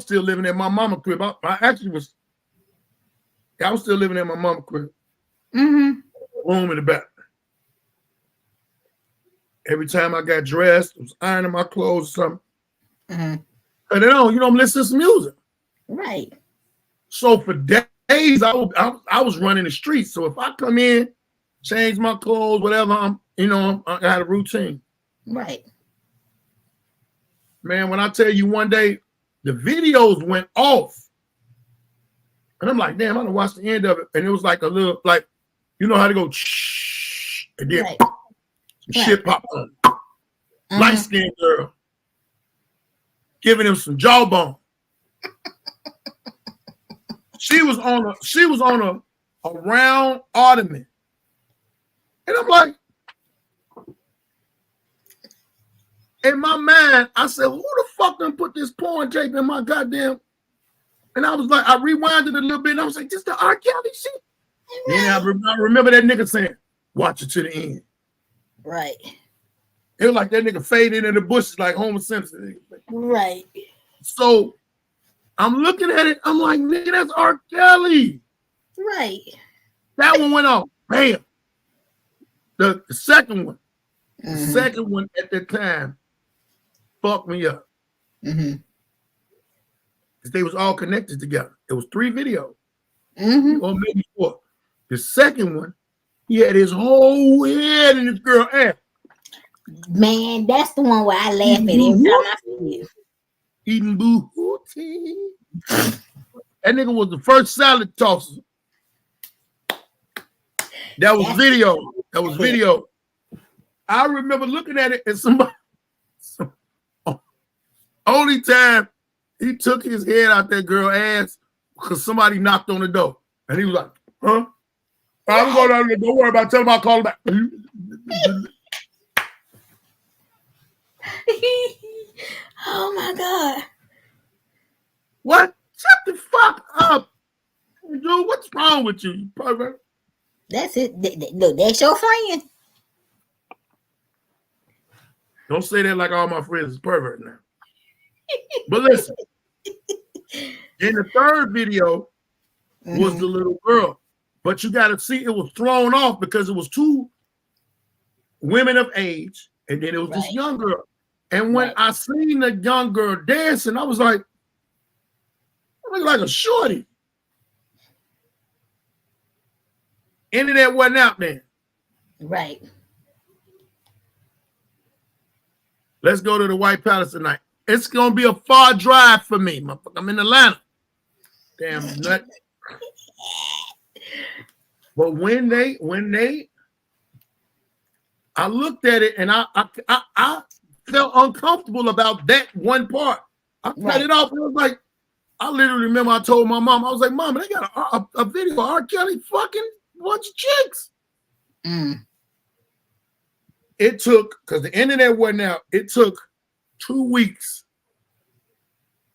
still living at my mama crib. I was still living at my mama crib. Room in the back. Every time I got dressed, I was ironing my clothes or something. And then, I'm listening to some music. Right. So for days, I was running the streets. So if I come in, change my clothes, whatever, I got a routine. Right. Man, when I tell you one day, the videos went off. And I'm like, damn, I done watched the end of it. And it was like a little, like, you know how to go, shh, and then some shit popped up. Light-skinned girl. Giving him some jawbone. She was on a round ottoman. And I'm like, in my mind, I said, who the fuck done put this porn tape in my goddamn? And I was like, I rewinded a little bit and I was like, this the R. Kelly shit? Then I remember that nigga saying, watch it to the end. Right. It was like that nigga faded in the bushes like Homer Simpson. Right. So I'm looking at it. I'm like, nigga, that's R. Kelly. Right. That one went off. Bam. The second one. The second one at that time fucked me up. Because they was all connected together. It was 3 videos. Or maybe 4. The second one, he had his whole head in this girl ass. Man, that's the one where I laugh at every time I see it. Eating booty. That nigga was the first salad tosser. That was video. That was video. I remember looking at it and somebody. Only time he took his head out that girl's ass because somebody knocked on the door. And he was like, huh? I'm going down there. Don't worry about it. Tell him I'll call him back. Oh my God. What? Shut the fuck up. Dude, what's wrong with you, you pervert? That's it. Look, that's your friend. Don't say that like all my friends is pervert now. But listen, in the third video was the little girl. But you got to see it was thrown off because it was 2 women of age, and then it was this young girl. And when I seen the young girl dancing, I was like, I look like a shorty. Internet wasn't out there. Right. Let's go to the White Palace tonight. It's gonna be a far drive for me. I'm in Atlanta. Damn nut. But when they, I looked at it and I felt uncomfortable about that one part. I cut it off and I was like, I literally remember I told my mom, I was like, Mom, they got a video of R. Kelly fucking bunch of chicks. It took, because the internet wasn't out, it took 2 weeks.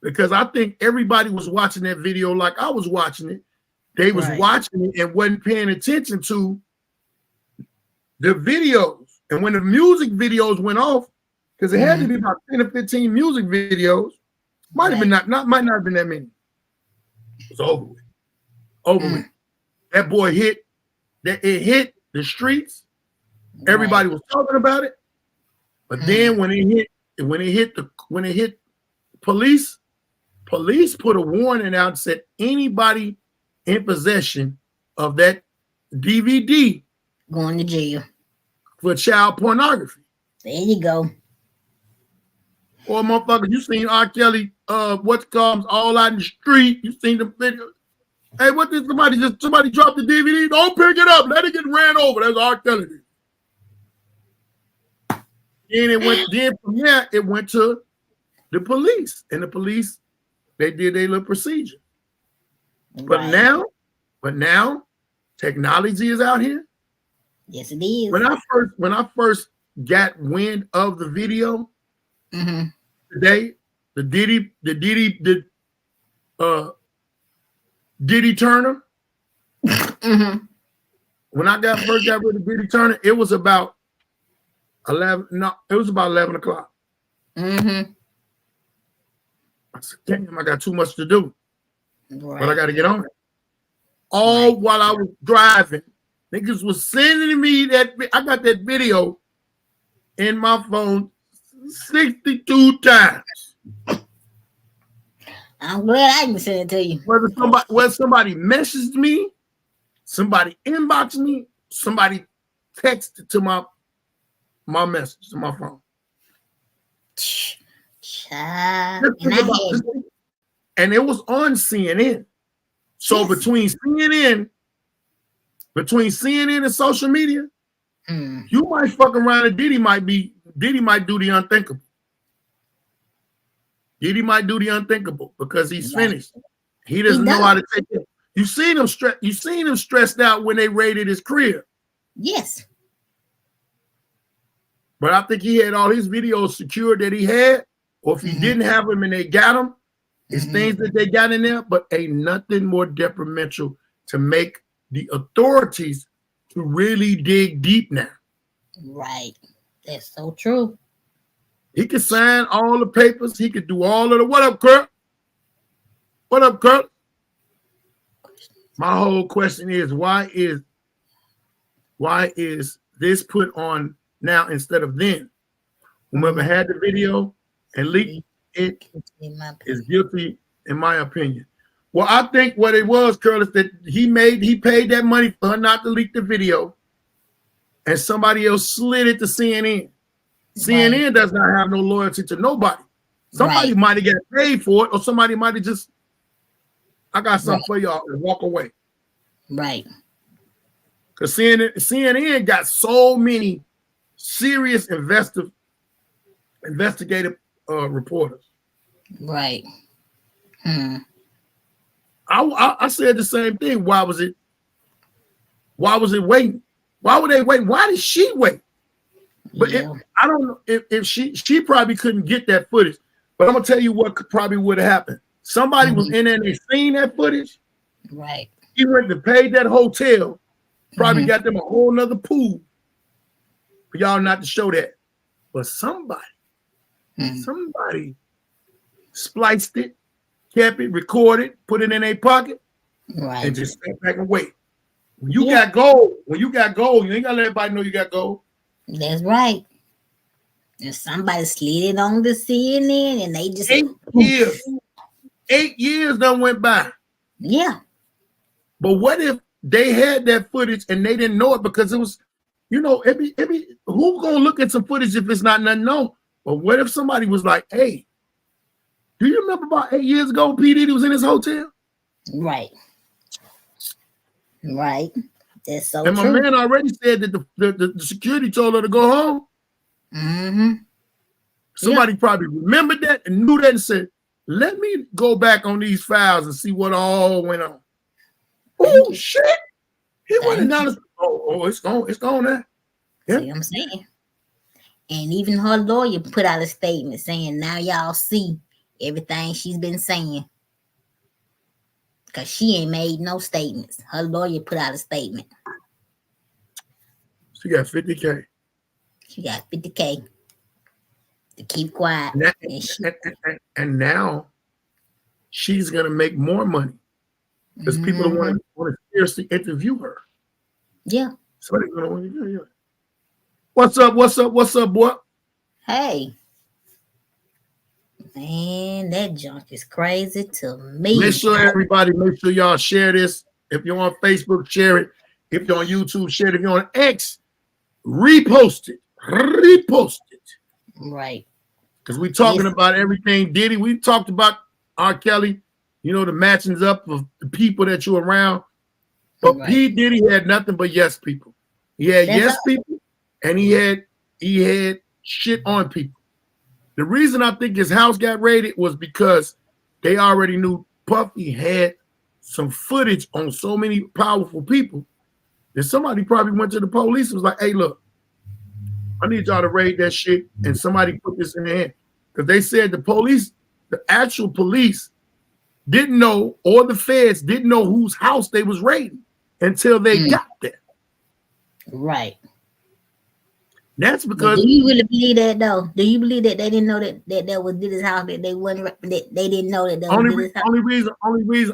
Because I think everybody was watching that video like I was watching it. They was watching it and wasn't paying attention to the videos. And when the music videos went off, because it had to be about 10 or 15 music videos, might have been might not have been that many. It's over with. Over with. That boy hit the streets. Everybody was talking about it. But then when it hit police put a warning out and said anybody in possession of that DVD going to jail for child pornography. There you go. Or motherfucker, you seen R. Kelly what comes all out in the street. You seen the video. Hey, what did somebody dropped the DVD? Don't pick it up. Let it get ran over. That's R. Kelly. Then from there, it went to the police. And the police, they did their little procedure. But now, technology is out here. Yes, it is. When I first got wind of the video today, the Diddy Turner. When I first got rid of Diddy Turner, it was about 11. No, it was about 11 o'clock. I said, damn, I got too much to do. But I got to get on it. All while I was driving, niggas was sending me that. I got that video in my phone 62 times. I'm glad I can send it to you. Whether somebody messaged me, somebody inboxed me, somebody texted to my message to my phone. And it was on CNN. So between CNN and social media, you might fuck around and Diddy might do the unthinkable. Diddy might do the unthinkable because he's finished. He doesn't know how to take it. You seen him stressed out when they raided his crib. Yes. But I think he had all his videos secured that he had, or if he didn't have them and they got them, it's things that they got in there, but ain't nothing more detrimental to make the authorities to really dig deep now. Right. That's so true. He could sign all the papers. He could do all of the, what up, Kurt? What up, Kurt? My whole question is, why is this put on now instead of then. Whoever had the video and leaked it is guilty, in my opinion. Well, I think what it was, Curtis, that he paid that money for her not to leak the video, and somebody else slid it to CNN. CNN does not have no loyalty to nobody. Somebody might have got paid for it, or somebody might have just, I got something for y'all, and walk away. Right. Because CNN got so many serious investigative reporters. Right. I said the same thing. Why was it waiting? Why would they wait? Why did she wait? But I don't know if she probably couldn't get that footage. But I'm gonna tell you what probably would have happened. Somebody was in there and they seen that footage. Right. He went to pay that hotel, probably got them a whole nother pool for y'all not to show that. But somebody spliced it, kept it, recorded, put it in their pocket, and just sat back and wait. When you got gold, you ain't gotta let everybody know you got gold. That's right. And somebody slid it on the CNN and they just 8 years. 8 years done went by. Yeah. But what if they had that footage and they didn't know it because it was, who gonna look at some footage if it's not nothing known? But what if somebody was like, hey, do you remember about 8 years ago P. Diddy was in his hotel? Right. Right. That's so and true. My man already said that the security told her to go home. Somebody probably remembered that and knew that and said, let me go back on these files and see what all went on. Oh, shit. He went down. It's gone now. Yeah. See what I'm saying? And even her lawyer put out a statement saying, now y'all see everything she's been saying. Because she ain't made no statements. Her lawyer put out a statement. She got 50K. She got 50K to keep quiet. And now she's going to make more money because people want to seriously interview her. Yeah. Somebody's going to want to do it. What's up, boy? Hey. Man, that junk is crazy to me. Make sure y'all share this. If you're on Facebook, share it. If you're on YouTube, share it. If you're on X, repost it. Right. Because we're talking about everything Diddy. We talked about R. Kelly, the matchings up of the people that you're around. But P. Diddy had nothing but yes people. He had people, and he had shit on people. The reason I think his house got raided was because they already knew Puffy had some footage on so many powerful people that somebody probably went to the police and was like, hey, look, I need y'all to raid that shit, and somebody put this in their hand. Because they said the actual police didn't know, or the feds didn't know whose house they was raiding until they got there. Right. That's because. But do you really believe that though? Do you believe that they didn't know that was Diddy's house? That they wasn't. That they didn't know that was Diddy's house.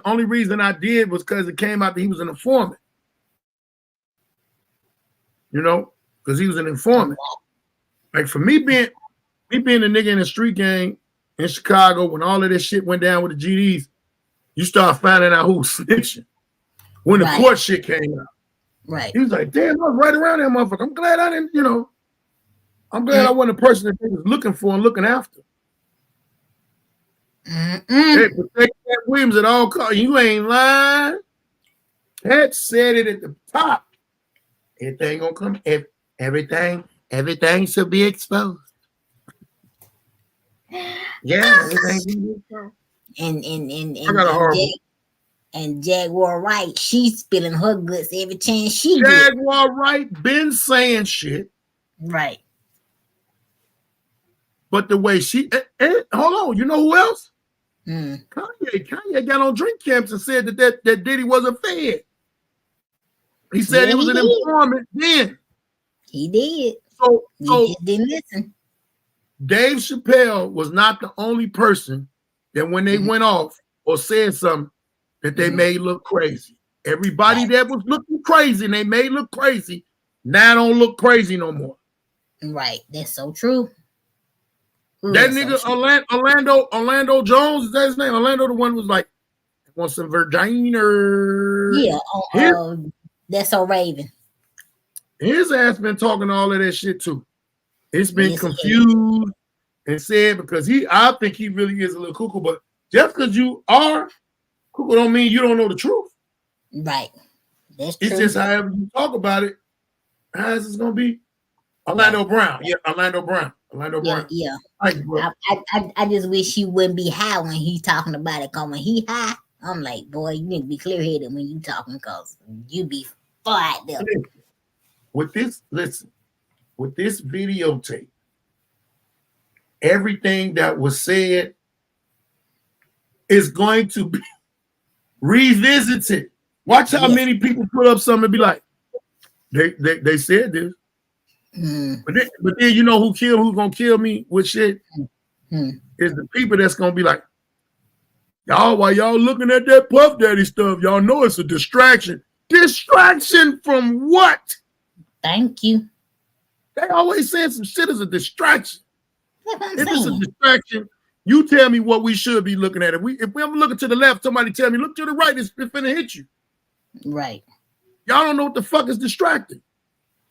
Only reason I did was because it came out that he was an informant. Because he was an informant. Like for me being a nigga in the street gang in Chicago, when all of this shit went down with the GDs, you start finding out who was snitching. When the court shit came out. Right. He was like, damn, I was right around that motherfucker. I'm glad I didn't, I'm glad I wasn't the person that they was looking for and looking after. Hey, protect Pat Williams at all costs. You ain't lying. Pat said it at the top. Everything gonna come. Everything should be exposed. Yeah, everything be exposed. And Jaguar Wright, she's spilling her guts every chance she gets. Jaguar Wright been saying shit. Right. But the way hold on, you know who else? Kanye got on drink camps and said that Diddy was a fed. He said he was an informant then. He did. So just didn't listen. Dave Chappelle was not the only person that when they went off or said something that they made look crazy. Everybody that was looking crazy and they made look crazy now don't look crazy no more. Right. That's so true. Ooh, That that's so nigga true. Orlando Jones, is that his name? Orlando, the one was like, want some Virginia. Yeah. That's so Raven. His ass been talking all of that shit too. It's been Yes, he confused and said because I think he really is a little cuckoo, but just because you are cuckoo don't mean you don't know the truth. is. Right. That's It's true. just however you talk about it, how is this gonna be? Orlando Brown. Yeah, Orlando Brown. Orlando Brown. Yeah. Thank you, bro. I just wish he wouldn't be high when he talking about it. Cause when he high, I'm like, boy, you need to be clear headed when you talking, cause you be fired up. With this, listen, with this videotape, everything that was said is going to be revisited. Watch how many people put up something and be like, they said this. But then you know who's gonna kill me with shit is the people that's gonna be like, y'all, while y'all looking at that Puff Daddy stuff, y'all know it's a distraction. Distraction from what? Thank you. They always saying some shit is a distraction. If it's a distraction, you tell me what we should be looking at. If we ever looking to the left, somebody tell me, look to the right, it's finna hit you. Right. Y'all don't know what the fuck is distracting.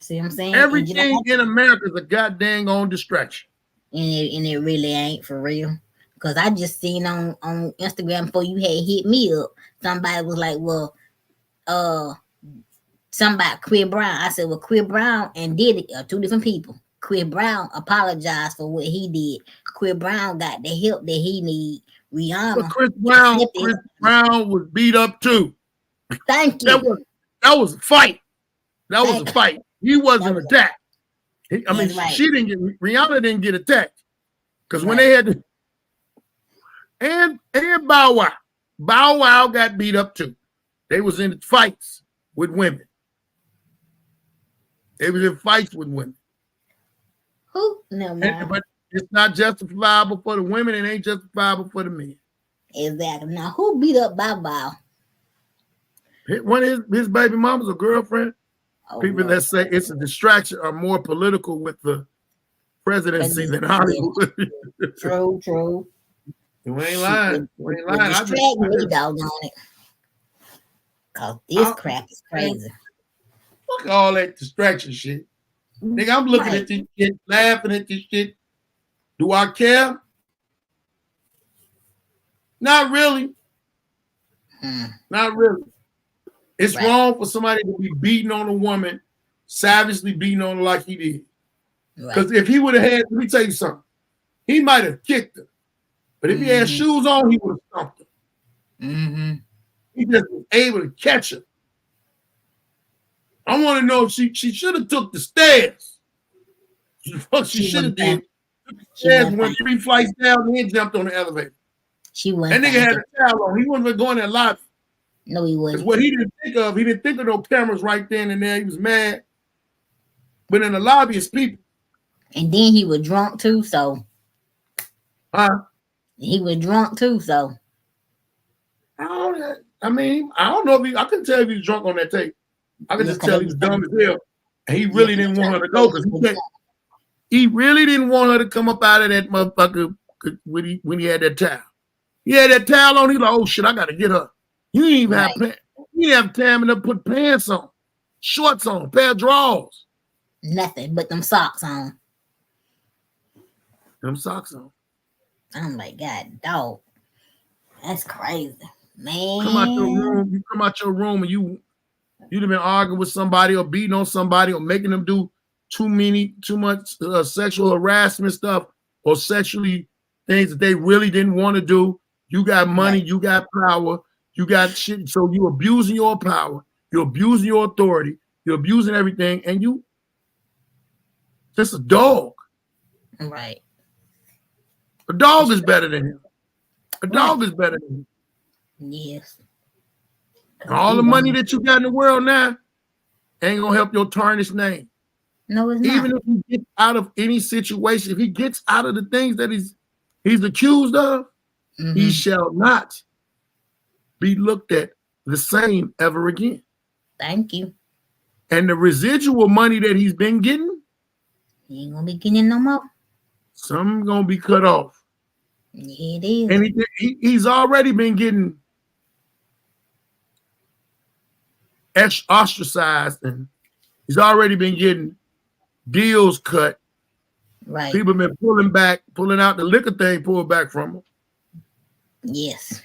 See what I'm saying? Everything in America is a goddamn on distraction. And it really ain't for real. Because I just seen on Instagram before you had hit me up, somebody was like, well, somebody, Queer Brown. I said, well, Queer Brown and Diddy are two different people. Queer Brown apologized for what he did. Queer Brown got the help that he need. Rihanna. But Chris Brown was beat up too. Thank you. That was a fight. That was a fight. He wasn't attacked. Rihanna didn't get attacked. Because when they had to, and Bow Wow. Bow Wow got beat up too. They was in fights with women. They was in fights with women. Who? No, but it's not justifiable for the women. It ain't justifiable for the men. Exactly. Now, who beat up Bow Wow? One of his baby mamas or girlfriend. People that say it's a distraction are more political with the presidency than Hollywood. True. You ain't lying. You ain't lying. Distract me, doggone it. Cause this crap is crazy. Fuck all that distraction shit. Nigga, I'm looking at this shit, laughing at this shit. Do I care? Not really. Not really. It's wrong for somebody to be beating on a woman, savagely beating on her like he did. Because if he would have had, let me tell you something, he might have kicked her. But if he had shoes on, he would have stomped her. He just was able to catch her. I want to know if she should have took the stairs. She should have did. Stairs went 3 flights down and then jumped on the elevator. That nigga had a towel on. He wasn't going there live. No, he wasn't. Because what he didn't think of no cameras right then and there. He was mad. But in the lobby, it's people. And then he was drunk too, so. He was drunk too, so. I don't know if I couldn't tell if he was drunk on that tape. I could just tell he was dumb as hell. And he really didn't want her to go because he really didn't want her to come up out of that motherfucker when he had that towel. He had that towel on. He like, oh shit, I gotta get her. You didn't even have pants. You didn't have time enough to put pants on, shorts on, pair of drawers. Nothing but them socks on. Them socks on. I'm like, God, dog. That's crazy. Man. Come out your room and you'd have been arguing with somebody or beating on somebody or making them do too much sexual harassment stuff or sexually things that they really didn't want to do. You got money, you got power, you got shit. So you're abusing your power, you're abusing your authority, you're abusing everything, and you just a dog. Right. A dog is better than him. A dog is better than him. Yes. And all the money that you got in the world now ain't gonna help your tarnished name. No, it's not. Even if he gets out of any situation, if he gets out of the things that he's accused of, he shall not be looked at the same ever again. Thank you. And the residual money that he's been getting, He ain't gonna be getting no more. Some gonna be cut off. Yeah, it is. And he's already been getting ostracized, and he's already been getting deals cut. Right. People been pulling out the liquor thing, pulled back from him. Yes.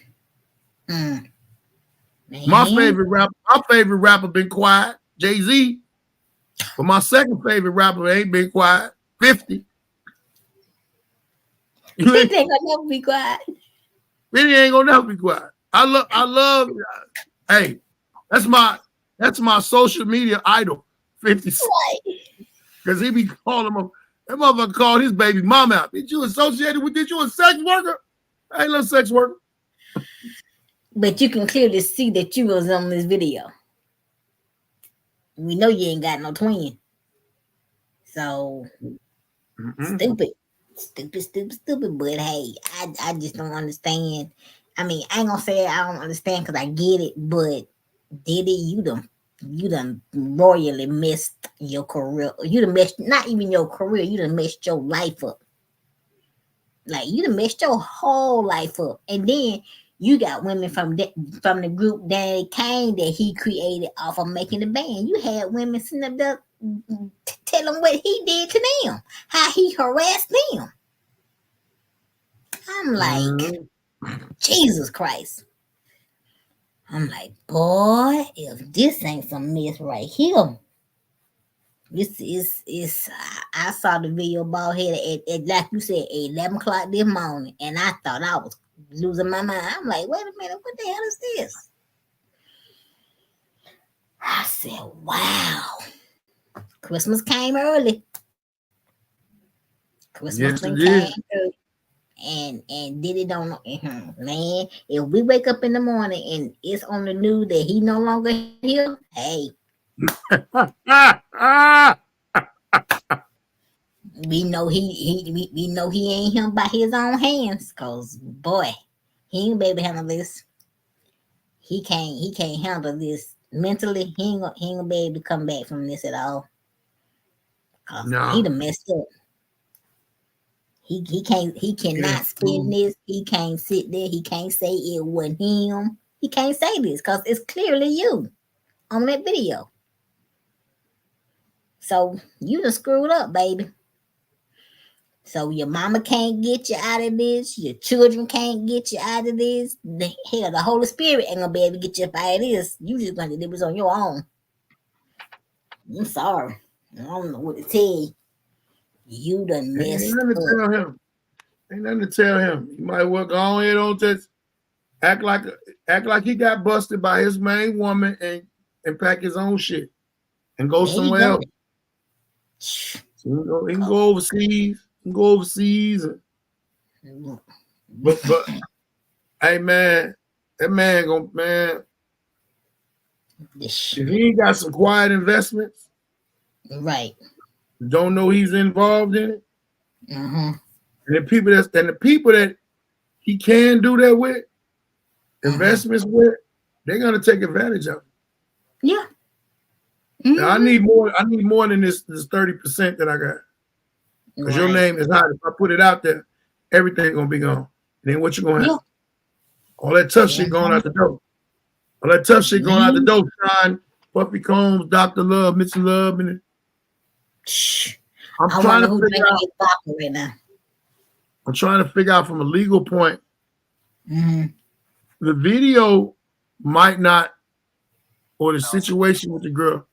My favorite rapper been quiet, Jay-Z. But my second favorite rapper ain't been quiet, 50. You ain't gonna never be quiet. 50 ain't gonna never be quiet. I love. Hey, that's my social media idol, 50. Right. Because he be calling him. That motherfucker called his baby mom out. Did you a sex worker? I ain't no sex worker. But you can clearly see that you was on this video. We know you ain't got no twin. So stupid. But hey, I just don't understand. I mean, I ain't gonna say I don't understand because I get it, but Diddy, you done royally messed your career. You done messed not even your career, you done messed your life up. Like you done messed your whole life up. And then you got women from the group Danny Kane that he created off of making the band. You had women sitting up there telling what he did to them, how he harassed them. I'm like, Jesus Christ. I'm like, boy, if this ain't some mess right here. This is I saw the video Baldhead at like you said, 11 o'clock this morning, and I thought I was losing my mind. I'm like, wait a minute, what the hell is this? I said, wow. Christmas came early. Christmas came early. And Diddy don't know, man. If we wake up in the morning and it's on the news that he no longer here, hey. We know we know he ain't him by his own hands, cause boy, he ain't be able to handle this. He can't handle this mentally. He ain't gonna be able to come back from this at all. Cause he done messed up. He cannot spin this. He can't sit there. He can't say it wasn't him. He can't say this because it's clearly you on that video. So you done screwed up, baby. So your mama can't get you out of this. Your children can't get you out of this. The Holy Spirit ain't gonna be able to get you out of this. You just gonna do this on your own. I'm sorry. I don't know what to tell you. You done messed up. Ain't nothing to tell him. You might well go on here, don't just act like he got busted by his main woman and pack his own shit and go somewhere else. He can go overseas. He can go overseas. But hey man, that man. If he ain't got some quiet investments, right? Don't know he's involved in it. And the people that he can do that with, investments with, they're gonna take advantage of it. Yeah. Now, I need more than this 30% that I got. Because your name is hot. If I put it out there, everything's gonna be gone. And then what you gonna have? All that tough shit going out the door. All that tough shit going out the door. Sean, Puffy Combs, Dr. Love, Mr. Love, and I'm trying to figure out from a legal point. The video might not, or the situation with the girl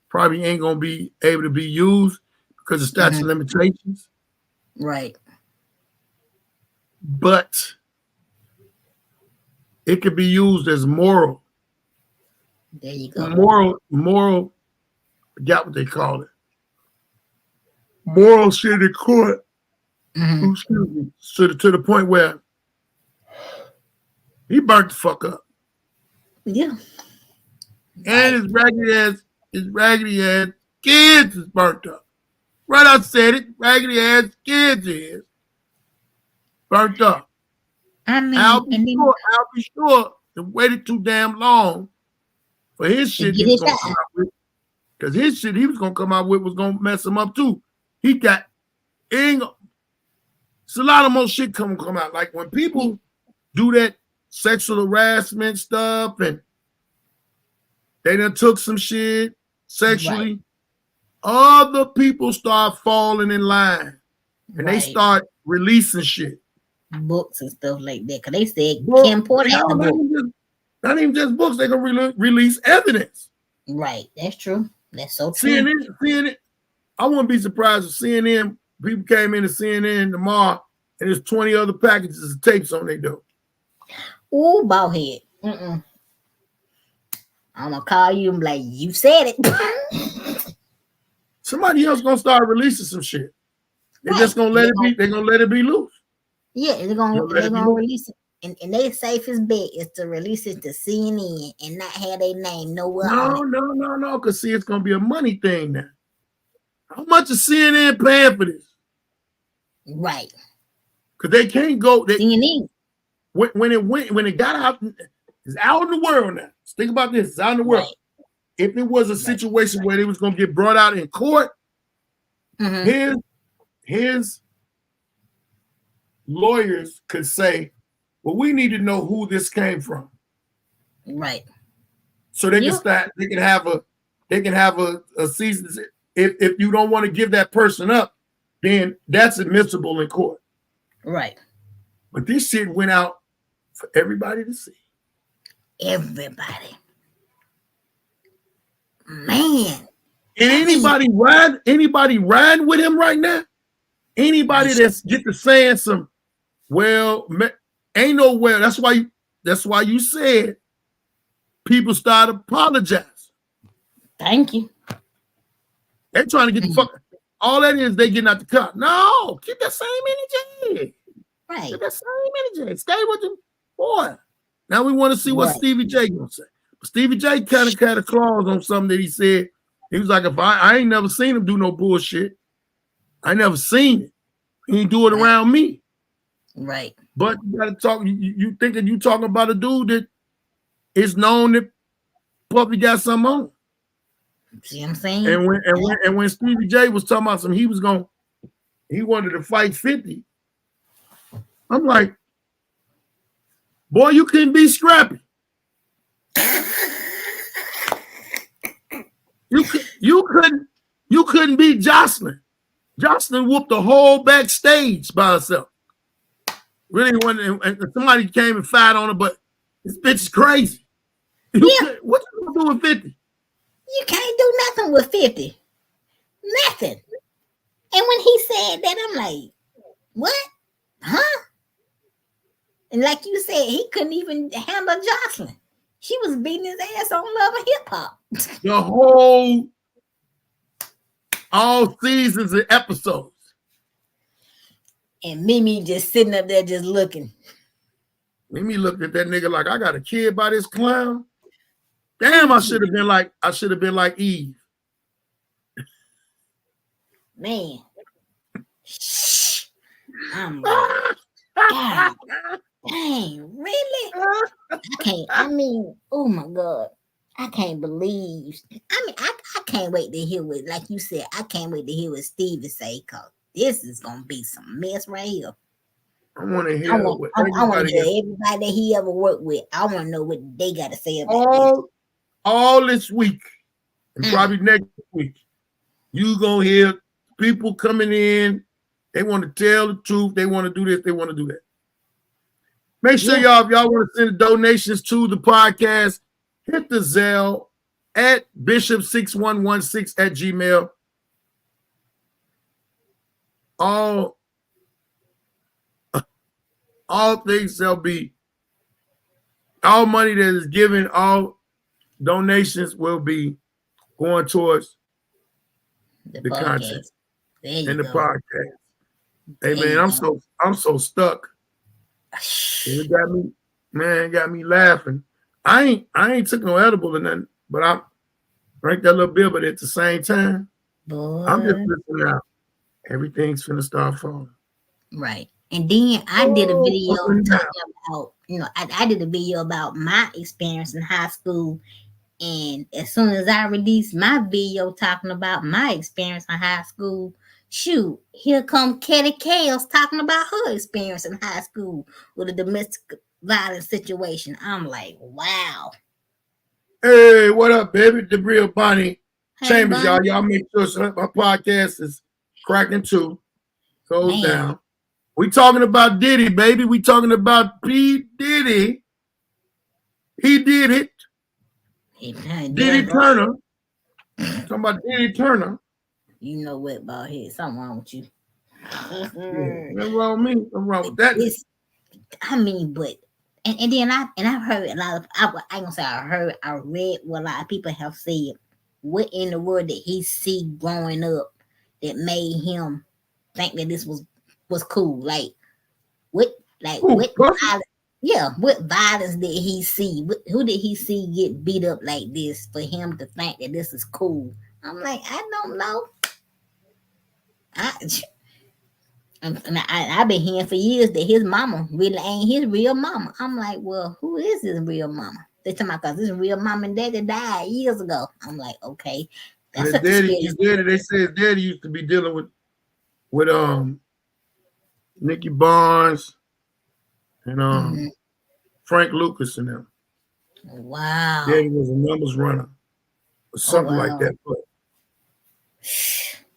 probably ain't gonna be able to be used because of statute of limitations. Right. But it could be used as moral. There you go. Moral, I forgot what they call it. Moral shit in court. Excuse me. To the point where he burnt the fuck up. Yeah. And his raggedy ass kids is burnt up. Right, I said it. Raggedy ass kids is burnt up. I mean, I'll be sure to waited too damn long for his shit he was gonna come out with. Because his shit he was gonna come out with was gonna mess him up too. He got it's a lot of more shit come out. Like when people do that sexual harassment stuff and they done took some shit sexually, right. Other people start falling in line and they start releasing shit. Books and stuff like that. Because they said Kim Porter had the book. Not even just books, they can release evidence. Right. That's true. That's so true. CNN, I wouldn't be surprised if CNN, people came into CNN tomorrow and there's 20 other packages of tapes on their door. Ooh, Baldhead. I'm gonna call you and be like, you said it. Somebody else gonna start releasing some shit. They're just gonna let it be. They're gonna let it be loose. Yeah, they're gonna release it. And their safest bet is to release it to CNN and not have their name nowhere. No. Because see, it's gonna be a money thing now. How much is CNN paying for this? Right. Because they can't go. CNN. When it got out, it's out in the world now. Think about this. It's out in the world. Right. If it was a situation where it was gonna get brought out in court, his lawyers could say, well, we need to know who this came from. Right. So they can start, they can have a season. If you don't want to give that person up, then that's admissible in court. Right. But this shit went out for everybody to see. Everybody. Man. And anybody riding with him right now? Anybody that's get to saying some, well, ain't nowhere. That's why you said people start apologizing. Thank you. They're trying to get the fuck. All that is they getting out the car. No, keep that same energy. Right. Keep that same energy. Stay with them, boy. Now we want to see what Stevie J gonna say. But Stevie J kind of had a clause on something that he said. He was like, if I ain't never seen him do no bullshit. I never seen it. He ain't do it around me. Right. But you gotta talk. You thinking you talking about a dude that is known that Puffy got something on. See what I'm saying? And when Stevie J was talking about something, he wanted to fight 50. I'm like, boy, you couldn't be scrappy. You couldn't beat Jocelyn. Jocelyn whooped the whole backstage by herself. Really, and somebody came and fired on her, but this bitch is crazy. What you gonna do with 50? You can't do nothing with 50. Nothing. And when he said that, I'm like, what? Huh? And like you said, he couldn't even handle Jocelyn. She was beating his ass on Love and Hip Hop. The whole, all seasons and episodes. And Mimi just sitting up there just looking. Mimi looked at that nigga like, I got a kid by this clown. Damn, I should have been like Eve. Man. Shh. I'm like, God dang, really? Oh my God. I can't believe. I can't wait to hear what, like you said, I can't wait to hear what Stevie say, because this is going to be some mess right here. I want to hear what everybody that he ever worked with. I want to know what they got to say about this. All this week, and probably next week, you going to hear people coming in. They want to tell the truth. They want to do this. They want to do that. Make sure y'all, if y'all want to send donations to the podcast, hit the Zelle at bishop6116 @gmail. All things shall be, all money that is given, all donations will be going towards the content and the podcast. Hey man, I'm so stuck. It got me laughing. I ain't took no edible or nothing, but I drank that little bit, but at the same time, I'm just listening out. Everything's finna start falling. Right. And then I did a video talking about, I did a video about my experience in high school. And as soon as I released my video talking about my experience in high school, Shoot, here come Katie Kales talking about her experience in high school with a domestic violence situation. I'm like, wow. Hey, what up, baby? The real Bonnie Hey, Chambers, Bonnie. y'all. Y'all make sure my podcast is cracking too. Goes Man. down. We talking about Diddy, baby. We talking about P. Diddy. He did it. Diddy Turner. Talking about Diddy Turner. You know what, Baldhead? Something wrong with you. Nothing wrong with me. Nothing wrong with that. I mean, but and then I've heard a lot of I ain't gonna say I read what a lot of people have said. What in the world did he see growing up that made him think that this was cool? Like what what violence, what violence did he see? Who did he see get beat up like this for him to think that this is cool? I'm like, I don't know. I've been hearing for years that his mama really ain't his real mama. I'm like, well, who is his real mama? They talking about because his real mom and daddy died years ago. I'm like, okay, that's a his daddy. They say his daddy used to be dealing with Nicky Barnes and Frank Lucas and them. Wow. Daddy was a numbers runner or something like that. But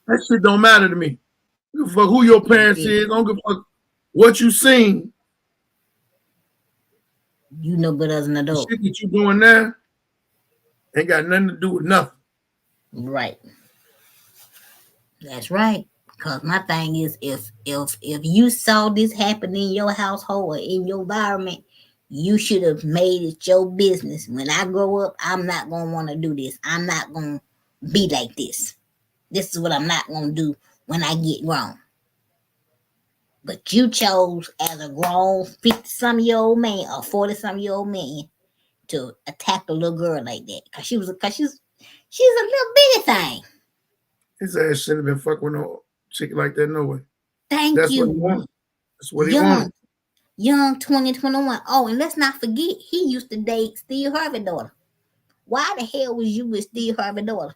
that shit don't matter to me. I don't give a fuck who your parents is. I don't give a fuck what you seen. You know better as an adult. The shit that you doing now ain't got nothing to do with nothing. Right. That's right. Because my thing is, if you saw this happen in your household or in your environment, you should have made it your business. When I grow up, I'm not going to want to do this. I'm not going to be like this. This is what I'm not going to do when I get grown. But you chose as a grown 50-some-year-old man or 40-some-year-old man to attack a little girl like that. Because she's a little bitty thing. His ass shouldn't have been fucking with no chick like that, no way. That's you. What he wanted. That's what he wanted. Young 2021. Oh, and let's not forget, he used to date Steve Harvey's daughter. Why the hell was you with Steve Harvey's daughter?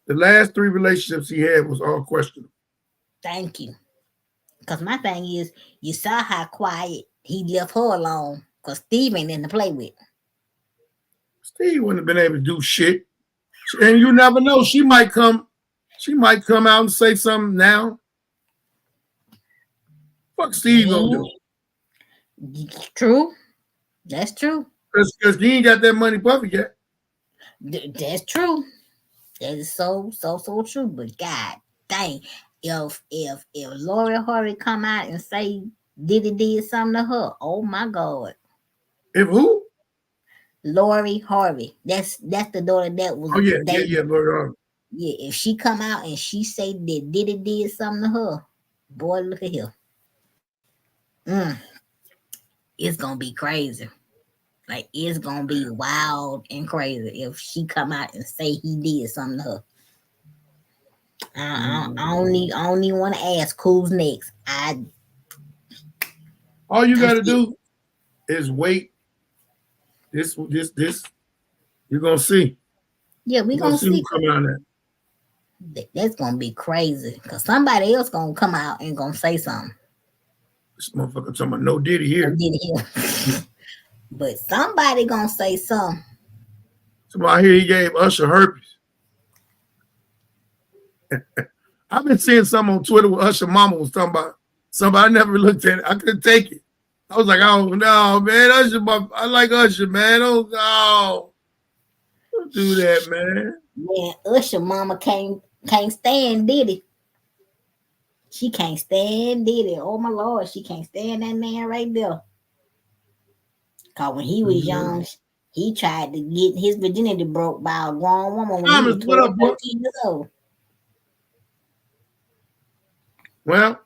The last 3 relationships he had was all questionable. Thank you. Because my thing is, you saw how quiet he left her alone. Because Steve ain't in to play with. Steve wouldn't have been able to do shit. And you never know. She might come out and say something now. Fuck Steve gonna do. True. That's true. Because he ain't got that money puppy yet. That's true. That is so true. But God dang, if Lori Harvey come out and say Diddy did something to her, oh my God. If who? Lori Harvey. That's the daughter that was. Oh yeah, Lori Harvey. Yeah, if she come out and she say that Diddy did something to her, boy, look at here. It's gonna be crazy. Like it's gonna be wild and crazy if she come out and say he did something to her. I don't even want to ask who's next. All you gotta do is wait. This you're gonna see. Yeah, we're gonna see who come out there. That's gonna be crazy because somebody else gonna come out and gonna say something. This motherfucker talking about no Diddy here. But somebody gonna say something. Somebody here he gave Usher herpes. I've been seeing something on Twitter where Usher mama was talking about somebody. I never looked at it. I couldn't take it. I was like, oh no, man, Usher, I like Usher, man. Oh no, don't do that, man. Man, Usher mama can't stand Diddy. She can't stand Diddy. Oh my Lord, she can't stand that man right there. Cause when he was young, he tried to get his virginity broke by a grown woman when he was 12, 13 years old. Well,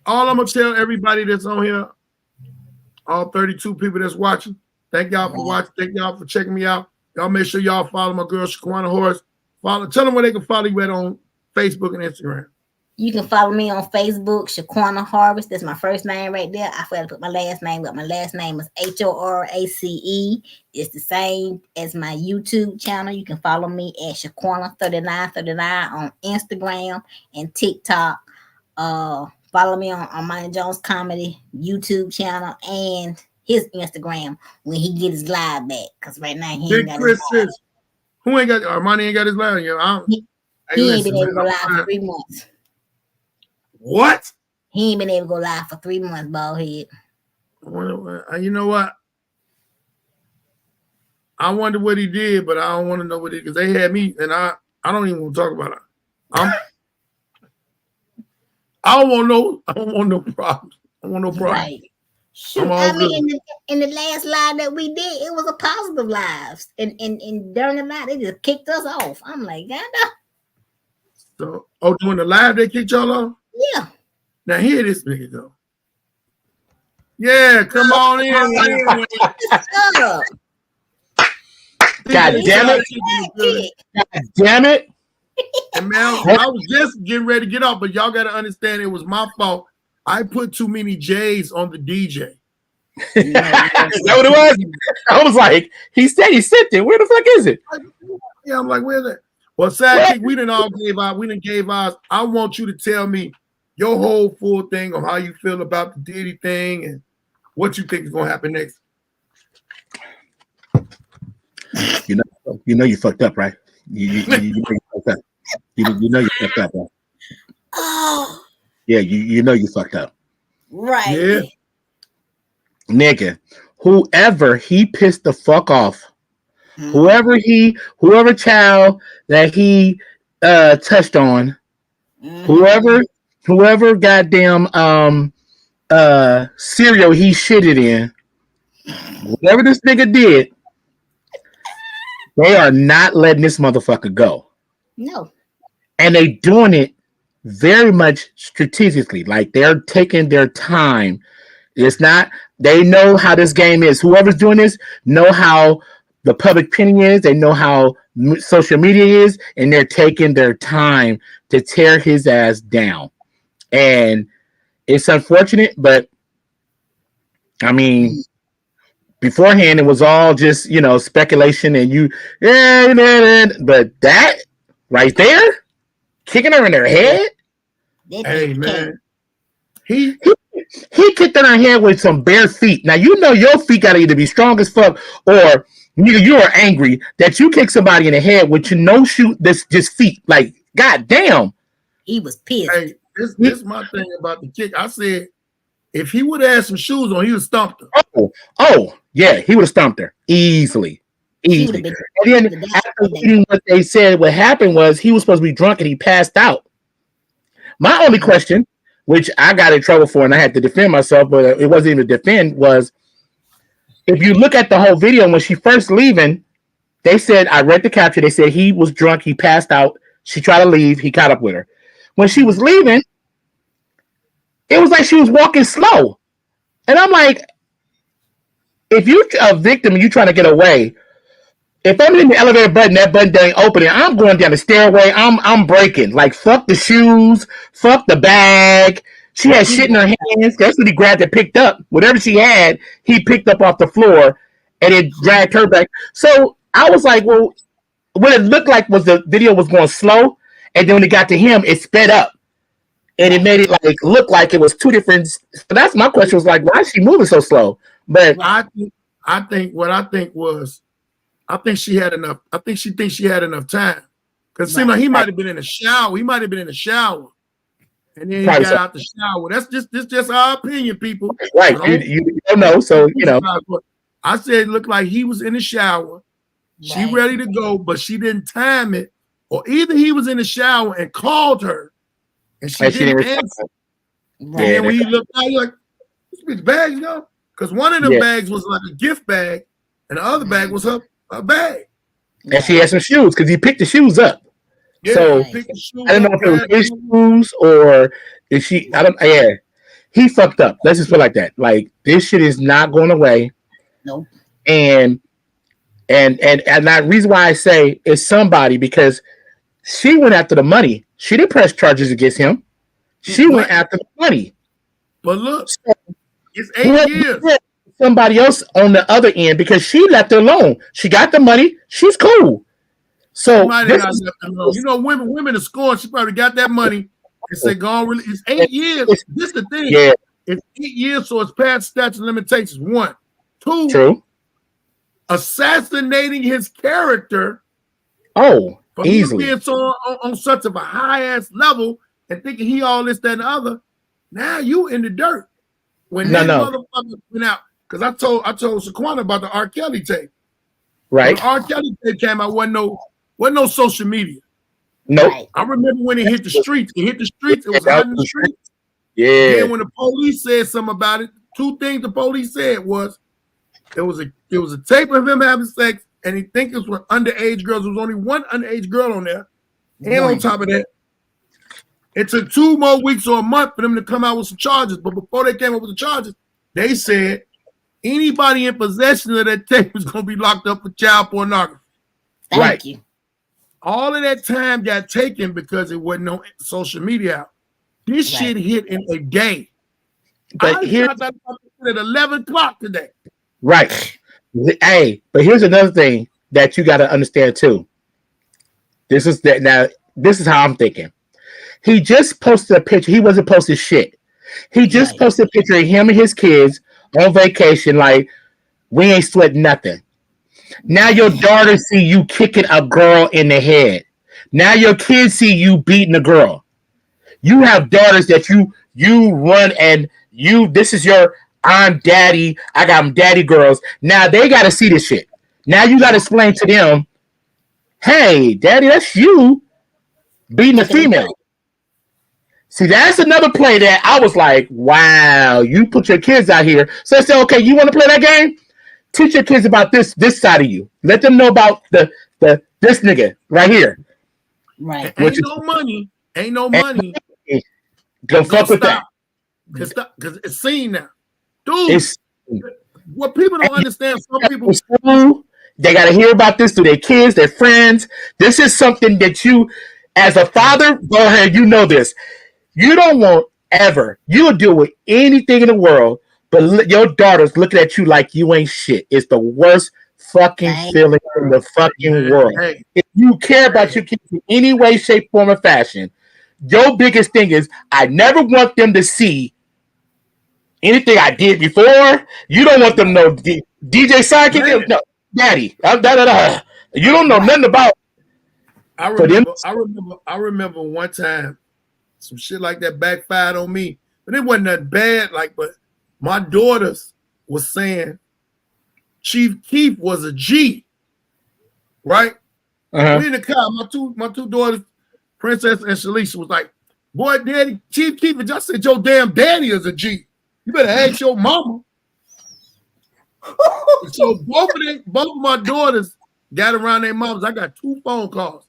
all I'm gonna tell everybody that's on here, all 32 people that's watching, thank y'all for watching. Thank y'all for checking me out. Y'all make sure y'all follow my girl Shaquana Horace. Tell them where they can follow you at on Facebook and Instagram. You can follow me on Facebook, Shaquana Harvest. That's my first name right there. I forgot to put my last name, but my last name is HORACE. It's the same as my YouTube channel. You can follow me at Shaquana3939 on Instagram and TikTok. Follow me on Money Jones Comedy YouTube channel and his Instagram when he get his live back. Because right now he ain't got Chris his live. says, who ain't got Armani ain't got his live? You know, He ain't been able to go live for 3 months. What? He ain't been able to go live for 3 months, Baldhead. You know what? I wonder what he did, but I don't want to know what he, because they had me, and I don't even want to talk about it. I don't want no problems. I don't want no problems. Right. Shoot, I mean, in the last live that we did, it was a positive live, and during the live, they just kicked us off. I'm like, God. So, during the live, they kicked y'all off? Yeah. Now here this nigga go. Yeah, come on in. Shut up. God damn it. God damn it. And man, I was just getting ready to get off, but y'all got to understand it was my fault. I put too many J's on the DJ. Is that what it was? I was like, he said he sent it. Where the fuck is it? Yeah, I'm like, where's that? Well, Sidekick, we didn't all give out. We didn't give ours. I want you to tell me your whole full thing of how you feel about the Diddy thing and what you think is going to happen next. You know you fucked up, right? You know you fucked up. You know you fucked up, right? Oh. Yeah, you know you fucked up. Right. Yeah. Nigga, whoever he pissed the fuck off, whoever child that he touched on, whoever goddamn cereal he shitted in, whatever this nigga did, they are not letting this motherfucker go. No. And they doing it very much strategically. Like they're taking their time. It's not, they know how this game is. Whoever's doing this know how the public opinion is. They know how social media is, and they're taking their time to tear his ass down. And it's unfortunate, but I mean, beforehand it was all just, speculation and but that right there, kicking her in her head. Hey man, he kicked in her head with some bare feet. Now you know your feet gotta either be strong as fuck or you are angry that you kick somebody in the head with your no shoe. This just feet. Like, god damn. He was pissed. Hey, this is my thing about the kick. I said if he would have had some shoes on, he would have stomped her. Oh, yeah, he would have stomped her easily. And then after reading what they said, what happened was he was supposed to be drunk and he passed out. My only question, which I got in trouble for and I had to defend myself, but it wasn't even defend, was if you look at the whole video when she first leaving, they said, I read the caption, they said he was drunk, he passed out, she tried to leave, he caught up with her. When she was leaving, it was like she was walking slow. And I'm like, if you're a victim and you're trying to get away, if I'm in the elevator button, that button ain't opening, I'm going down the stairway, I'm breaking. Like, fuck the shoes, fuck the bag. She had shit in her hands. That's what he grabbed and picked up. Whatever she had, he picked up off the floor and it dragged her back. So I was like, well, what it looked like was the video was going slow. And then when it got to him, it sped up. And it made it like look like it was two different. So that's my question was like, why is she moving so slow? But I think she had enough. I think she thinks she had enough time. Because it seemed like he might have been in the shower. He might have been in the shower. And then he got out the shower. That's just our opinion, people. Right. You don't know. So, I said it looked like he was in the shower. She ready to go, but she didn't time it. Or either he was in the shower and called her. And she didn't answer. And then when he looked out, you're like, this bitch bags, because one of them bags was like a gift bag, and the other bag was her bag. And she had some shoes because he picked the shoes up. Yeah, so I don't know if it was his shoes or if she. He fucked up. Let's just put it like that. Like, this shit is not going away. Nope. And the reason why I say it's somebody because she went after the money. She didn't press charges against him. She went after the money. But look, So, it's 8 years. Somebody else on the other end because she left her alone. She got the money. She's cool. So you know, women are scoring. She probably got that money and said, "Go on." Really, it's 8 years. This is the thing. Yeah, it's 8 years, so it's past statute of limitations. 1, 2. True. Assassinating his character. Oh, for easily being so on such of a high ass level and thinking he all this, that, and the other. Now you in the dirt. When that motherfucker went out, because I told Shaquana about the R. Kelly tape. Right. When the R. Kelly tape came out, wasn't no social media. Nope. I remember when it hit the streets. It hit the streets. It was hot in the streets. Yeah. Then when the police said something about it, 2 things the police said was it was a tape of him having sex, and he think it was underage girls. There was only 1 underage girl on there. And on top of that, it took 2 more weeks or a month for them to come out with some charges. But before they came up with the charges, they said anybody in possession of that tape is going to be locked up for child pornography. Thank you. All of that time got taken because it wasn't no social media out. This shit hit in a day. But here's at 11 o'clock today. Right. Hey, but here's another thing that you got to understand too. This is how I'm thinking. He just posted a picture. He wasn't posting shit. He just posted a picture of him and his kids on vacation. Like, we ain't sweating nothing. Now your daughter see you kicking a girl in the head. Now your kids see you beating a girl. You have daughters that you run and this is your I'm daddy. I got them daddy girls. Now they got to see this shit. Now you got to explain to them, hey, daddy, that's you beating a female. See, that's another play that I was like, wow, you put your kids out here. So I said, okay, you want to play that game? Teach your kids about this side of you. Let them know about this nigga right here. Right. Ain't no money. Go fuck with that. Because it's seen now. Dude, what people don't understand, some people... They got to hear about this to their kids, their friends. This is something that you, as a father, go ahead, you know this. You don't want ever, you'll deal with anything in the world, but your daughter's looking at you like you ain't shit. It's the worst fucking feeling in the fucking world. If you care about your kids in any way, shape, form, or fashion, your biggest thing is, I never want them to see anything I did before. You don't want them to know DJ Sidekick. No, daddy. You don't know nothing about. I remember one time some shit like that backfired on me, but it wasn't that bad. But my daughters was saying Chief Keef was a G, right? We in the car. My two daughters, Princess and Shalisha, was like, "Boy, daddy, Chief Keef just said your damn daddy is a G. You better ask your mama." So both of my daughters got around their moms. I got 2 phone calls.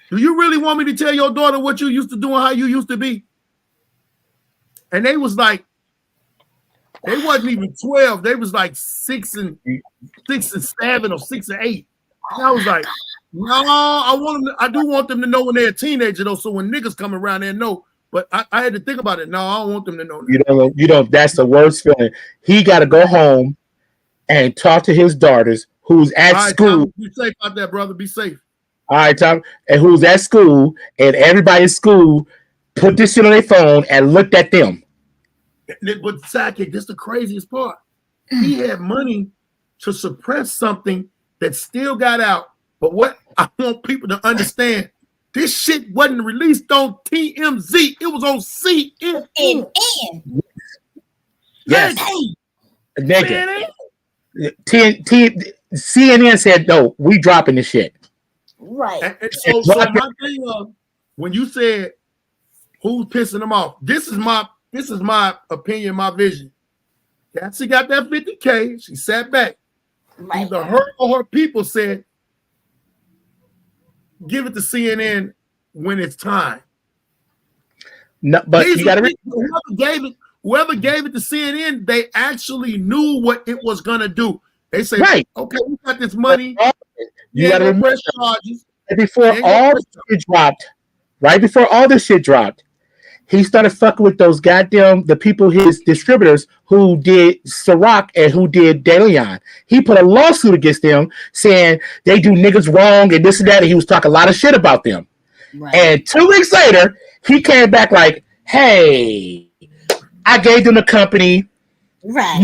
Do you really want me to tell your daughter what you used to do and how you used to be? And they was like, they wasn't even 12. They was like 6 and 7 or 6 and 8. And I was like, no, I do want them to know when they're a teenager though. So when niggas come around, they know. But I had to think about it. No, I don't want them to know. You don't. That's the worst feeling. He got to go home and talk to his daughters who's at school. Tom, be safe out there, brother. Be safe. All right, Tom, and who's at school, and everybody at school put this shit on their phone and looked at them. But Sidekick, this is the craziest part. He had money to suppress something that still got out. But what I want people to understand, this shit wasn't released on TMZ. It was on CNN. Yes. Nigga. CNN said, no, we dropping this shit. Right. And so my thing when you said who's pissing them off, this is my opinion, my vision. She got that 50K. She sat back. Right. Either her or her people said, give it to CNN when it's time. No, but you gotta whoever gave it to CNN, they actually knew what it was gonna do. They say, okay, we got this money. You gotta remember charges. Before all this shit dropped, right before all this shit dropped, he started fucking with those the people, his distributors who did Ciroc and who did De Leon. He put a lawsuit against them saying they do niggas wrong and this and that. And he was talking a lot of shit about them. Right. And 2 weeks later, he came back like, hey, I gave them the company. Right.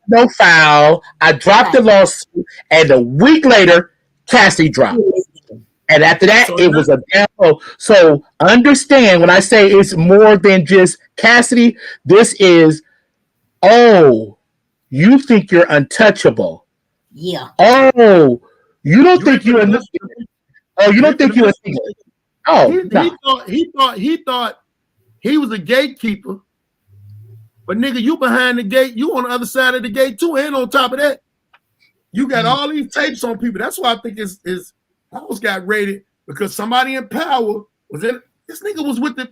No foul. I dropped the lawsuit. And a week later, Cassidy dropped. And after that, it was a damn blow. So understand when I say it's more than just Cassidy, this is, oh, you think you're untouchable. Yeah. Oh, you don't think you're you don't think you're he thought he was a gatekeeper. But nigga, you behind the gate, you on the other side of the gate too. And on top of that, you got all these tapes on people. That's why I think his house got raided, because somebody in power was in. This nigga was with the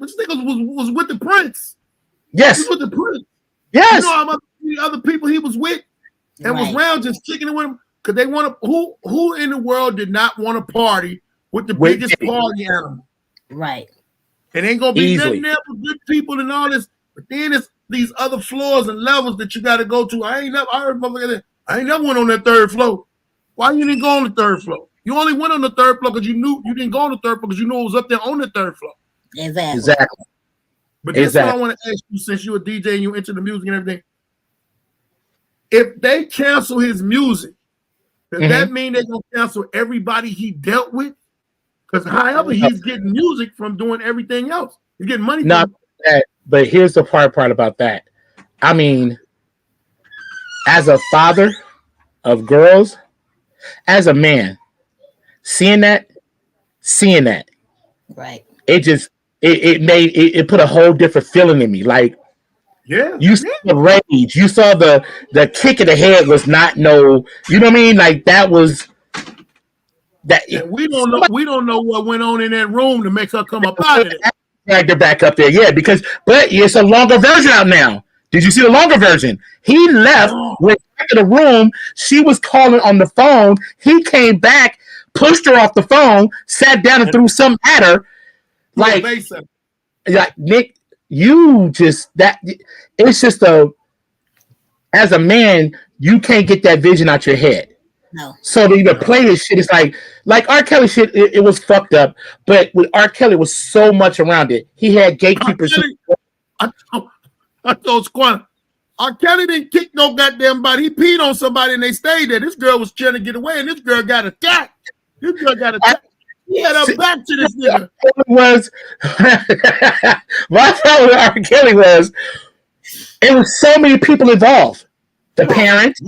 prince. Yes, he was with the prince. Yes, you know how many other people he was with and was around just kicking it with him, because they want to. Who in the world did not want to party with the biggest party animal? Right. It ain't gonna be nothing there for good people and all this, but then it's these other floors and levels that you got to go to. I heard motherfucker that I ain't never went on that third floor. Why you didn't go on the third floor? You only went on the third floor because you knew you didn't go on the third floor because you knew it was up there on the third floor. Exactly. But that's what I want to ask you, since you're a DJ and you into the music and everything. If they cancel his music, does that mean they're gonna cancel everybody he dealt with? Because however he's getting music from doing everything else, he's getting money. Not that, but here's the part about that. I mean, as a father of girls, as a man, seeing that, right? It put a whole different feeling in me. Like, you saw the rage, you saw the kick in the head was not no, you know what I mean? Like that was that. And we don't know what went on in that room to make her come up out of it. Dragged her back up there, but it's a longer version out now. Did you see the longer version? He left, went back to the room. She was calling on the phone. He came back, pushed her off the phone, sat down and threw some at her. Like Nick, it's just as a man, you can't get that vision out your head. No. So to even play this shit, it's like R. Kelly shit, it was fucked up. But with R. Kelly was so much around it. He had gatekeepers. I told Squanah, R. Kelly didn't kick no goddamn body. He peed on somebody and they stayed there. This girl was trying to get away and this girl got attacked. He had her back to this nigga. My problem with R. Kelly was, it was so many people involved. The parents,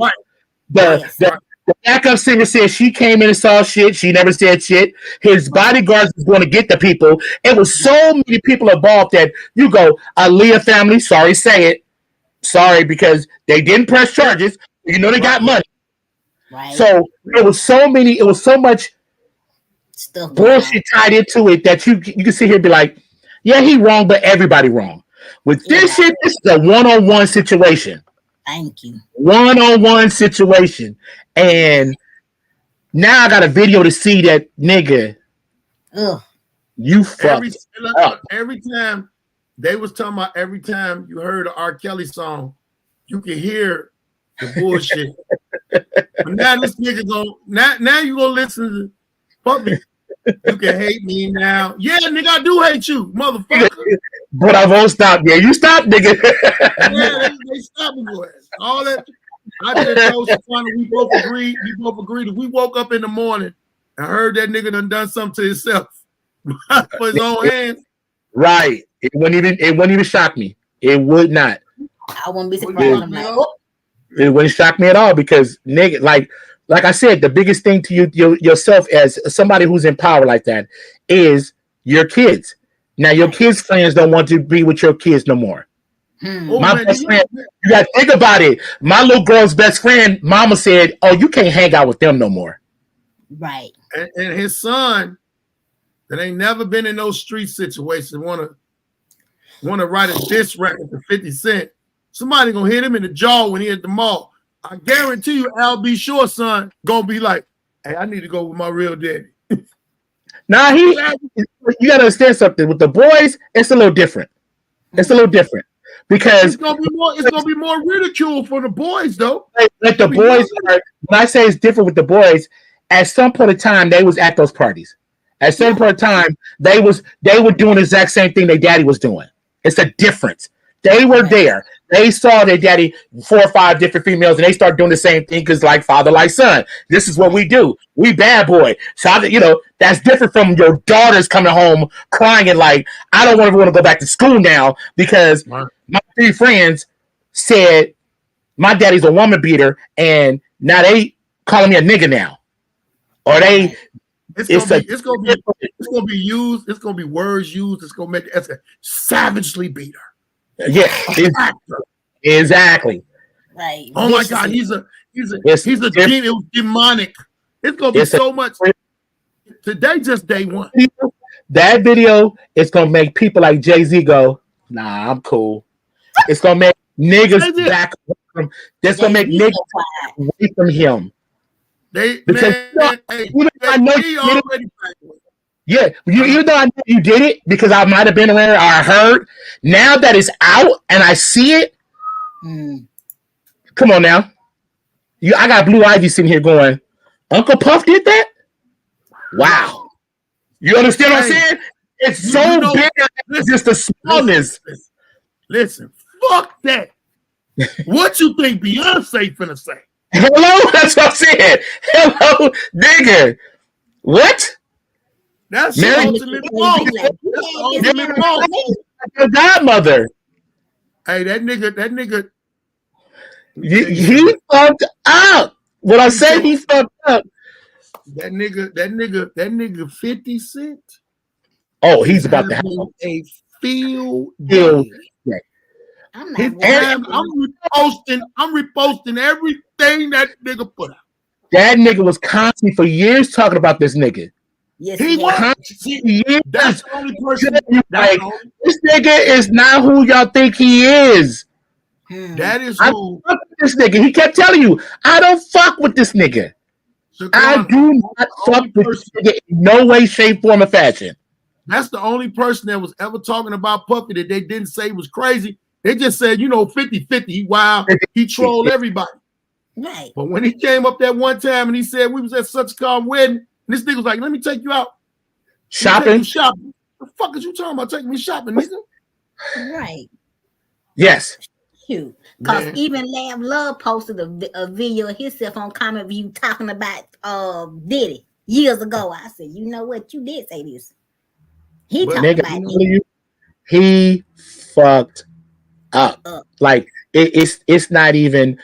the backup singer said she came in and saw shit. She never said shit. His bodyguards was going to get the people. It was so many people involved that you go, Aaliyah family, sorry, say it. Sorry, because they didn't press charges. You know they got money. Right. So it was so much stuff bullshit tied into it that you can sit here and be like, yeah, he wrong, but everybody wrong. With this shit, this is a one-on-one situation. Thank you. One-on-one situation. And now I got a video to see that nigga. Ugh. You fucked up. Every time they was talking about, every time you heard an R. Kelly song, you could hear the bullshit. But now this nigga now you gonna listen to fuck me. You can hate me now. Yeah, nigga, I do hate you, motherfucker. But I won't stop. Yeah, you stop, nigga. Yeah, they stop me for it. All that. I just told Squanah, we both agreed. If we woke up in the morning and heard that nigga done something to himself for his own hands. Right. It wouldn't even shock me. It would not. I wouldn't be surprised. It wouldn't shock me at all, because nigga, like I said, the biggest thing to yourself as somebody who's in power like that is your kids. Now your kids' friends don't want to be with your kids no more. My best friend, you gotta think about it. My little girl's best friend, mama said, "Oh, you can't hang out with them no more." Right. And his son, that ain't never been in those street situations, wanna write a diss record to 50 Cent. Somebody gonna hit him in the jaw when he at the mall. I guarantee you, Al B. Short son gonna be like, "Hey, I need to go with my real daddy." Nah, you gotta understand something. With the boys, it's a little different. It's a little different because it's gonna be more ridicule for the boys though. Like the boys are, when I say it's different with the boys, at some point in time they was at those parties. At some point in time, they were doing the exact same thing their daddy was doing. It's a difference. They were there. They saw their daddy 4 or 5 different females, and they start doing the same thing because, like father, like son. This is what we do. We bad boy. So that's different from your daughters coming home crying and like, I don't want to go back to school now because my 3 friends said my daddy's a woman beater, and now they calling me a nigga now, or they. It's gonna be used. It's gonna be words used. It's gonna make it as a savagely beater. Yeah, exactly. Right. Oh my God, he's a demon. It was demonic. It's gonna be so much. Today, just day one. That video is gonna make people like Jay-Z go, "Nah, I'm cool." It's gonna make niggas back from. That's gonna make niggas away from him. Even though I know you did it because I might have been around or I heard. Now that it's out and I see it, come on now. I got Blue Ivy sitting here going, Uncle Puff did that? Wow. You understand what I'm saying? It's so big. It's just the smallness. Listen, fuck that. What you think Beyonce finna say? Hello? That's what I'm saying. Hello, nigga. What? That's the ultimate boss. Your godmother. Hey, that nigga. He fucked up. When I say he fucked up. That nigga 50 Cent. Oh, he's about to have a field day. I'm reposting everything that nigga put out. That nigga was constantly for years talking about this nigga. Yes, he was. That's the only person. Like, this nigga is not who y'all think he is. That is who. I fuck with this nigga. He kept telling you, I don't fuck with this nigga. I do not fuck with this nigga in no way, shape, form, or fashion. That's the only person that was ever talking about Puffy that they didn't say was crazy. They just said, 50-50, he wild, he trolled everybody. Right. But when he came up that one time and he said we was at such a calm wedding, and this nigga was like, let me take you out. Shopping? The fuck is you talking about taking me shopping, nigga? Right. Yes. Cute. Because even Lamb Love posted a video of himself on Comment View talking about Diddy years ago. I said, you know what? You did say this. He talked about it. He fucked up. Like it's not even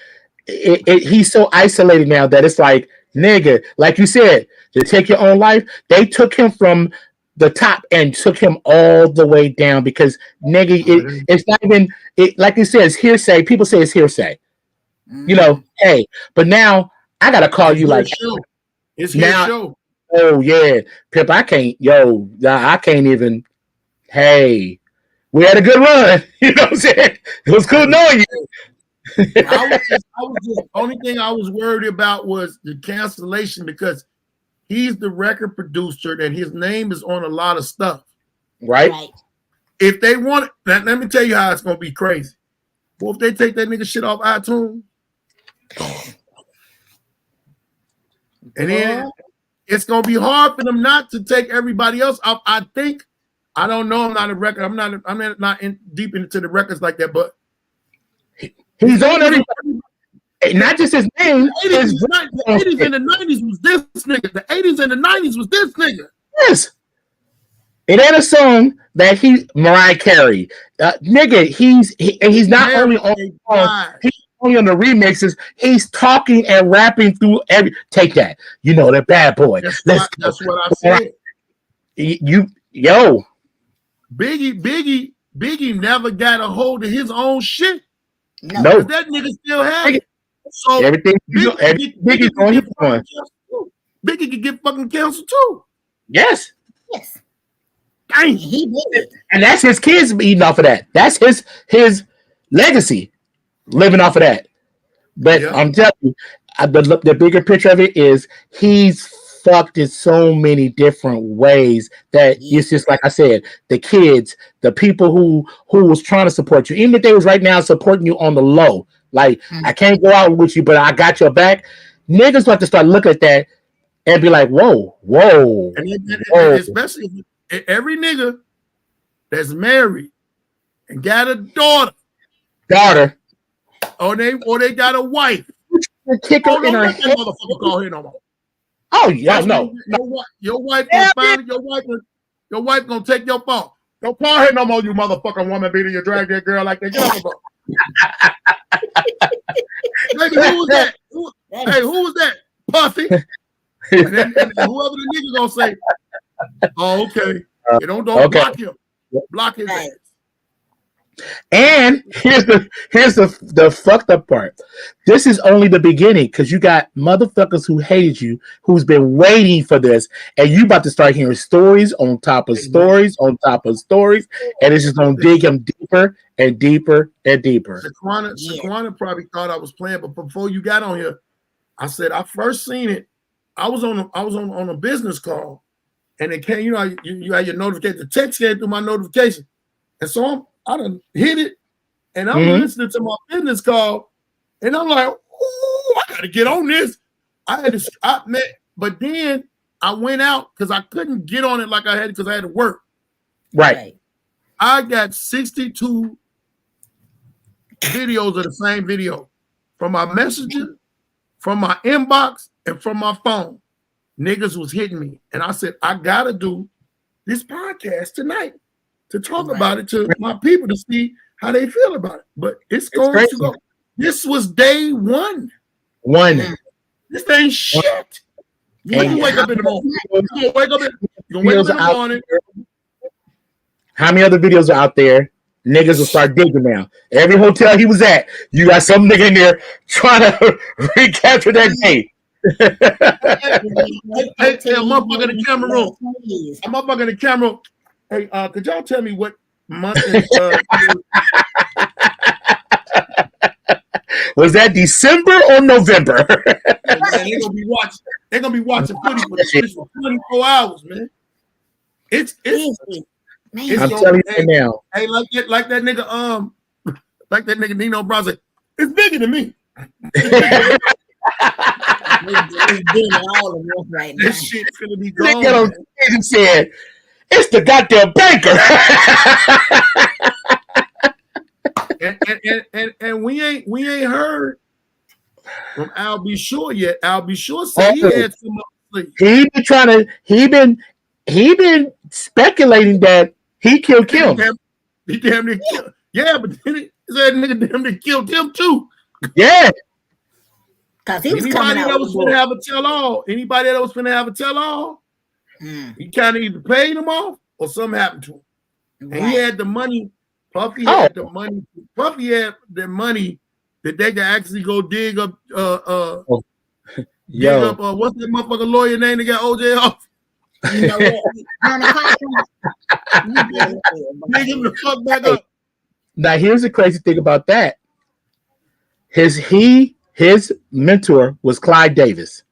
he's so isolated now that it's like, nigga, like you said, to take your own life, they took him from the top and took him all the way down because nigga, it's not even like you said, it's hearsay. People say it's hearsay. Hey, but now I gotta call you like it's now. Show. Oh yeah, Pip, I can't even. Hey, we had a good run. You know what I'm saying? It was cool knowing you. Only thing I was worried about was the cancellation because he's the record producer and his name is on a lot of stuff. Right. If they want, let me tell you how it's gonna be crazy. Well, if they take that nigga shit off iTunes, and then it's gonna be hard for them not to take everybody else off. I think. I don't know. I'm not a record. I'm not deep into the records like that. But he's on everybody. Not just his name. The 80s and the 90s was this nigga. The 80s and the 90s was this nigga. Yes. It ain't a song that Mariah Carey. Nigga, he's not only on he's only on the remixes, he's talking and rapping through take that. The bad boy. That's what I said. Biggie never got a hold of his own shit. No. That nigga still has it. So everything Biggie's on his phone. Biggie could get fucking canceled too. Yes. Dang. He did. And that's his kids eating off of that. That's his legacy, living off of that. But I'm telling you, the bigger picture of it is he's fucked in so many different ways that it's just like I said, the kids, the people who was trying to support you, even if they was right now supporting you on the low, like I can't go out with you, but I got your back. Niggas have to start looking at that and be like, whoa. And especially every nigga that's married and got a daughter, or they got a wife. Kick her in her head. Motherfucker call here no more. Oh yeah, no. Your wife gonna find it. Your wife gonna take your phone. Don't call her no more, you motherfucking woman beater. You drag that girl like that. Get off of her. Baby, who was that? Who was that? Puffy. And whoever the nigga gonna say, oh, okay. Don't block him. Block his ass. And here's the fucked up part. This is only the beginning because you got motherfuckers who hated you, who's been waiting for this, and you about to start hearing stories on top of stories on top of stories, and it's just gonna dig him deeper and deeper and deeper. Shaquana probably thought I was playing, but before you got on here, I said I first seen it. I was on a business call, and it came. You know, you had your notification. The text came through my notification, and so I done hit it, and I'm listening to my business call, and I'm like, "Ooh, I gotta get on this." But then I went out because I couldn't get on it like I had because I had to work. Right. I got 62 videos of the same video from my messenger, from my inbox, and from my phone. Niggas was hitting me, and I said, I gotta do this podcast tonight to talk about it to my people to see how they feel about it. But it's going to go. This was day one. This ain't shit. When you wake up in the morning, you wake up in the morning. How many other videos are out there? Niggas will start digging now. Every hotel he was at, you got some nigga in there trying to recapture that day. Hey, a motherfucker in the camera room. A motherfucker in the camera. Hey, could y'all tell me what month was that December or November? They're gonna be watching footage for 24 hours, man. It's I'm telling you now. Hey, like that nigga Nino Brown said, it's bigger than me. This shit's gonna be gone. He said, it's the goddamn banker. and we ain't heard from Al B. Shore yet. Al B. Shore said he had some. He been speculating that he killed Kim. He damn near killed. Yeah, but then he said nigga damn near killed him too. Yeah. Anybody that was gonna have a tell-all, he kind of either paid him off or something happened to him. And he had the money. Puffy had the money. Puffy had the money that they could actually go dig up. What's that motherfucker lawyer name that got OJ off? You know what? Dig him the fuck back up. Now here's the crazy thing about that. His mentor was Clyde Davis,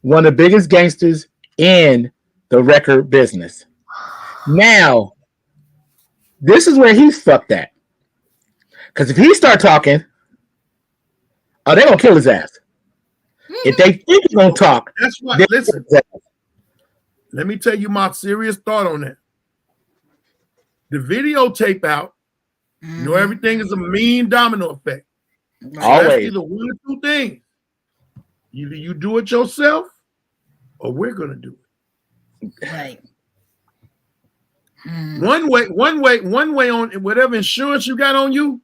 one of the biggest gangsters in the record business. Now, this is where he's fucked at. Because if he start talking, they're going to kill his ass. If they think he's going to talk, that's what. Listen, let me tell you my serious thought on that. The videotape out, you know, everything is a mean domino effect. Always. That's either one or two things. Either you do it yourself, or we're gonna do it. Right. One way on whatever insurance you got on you,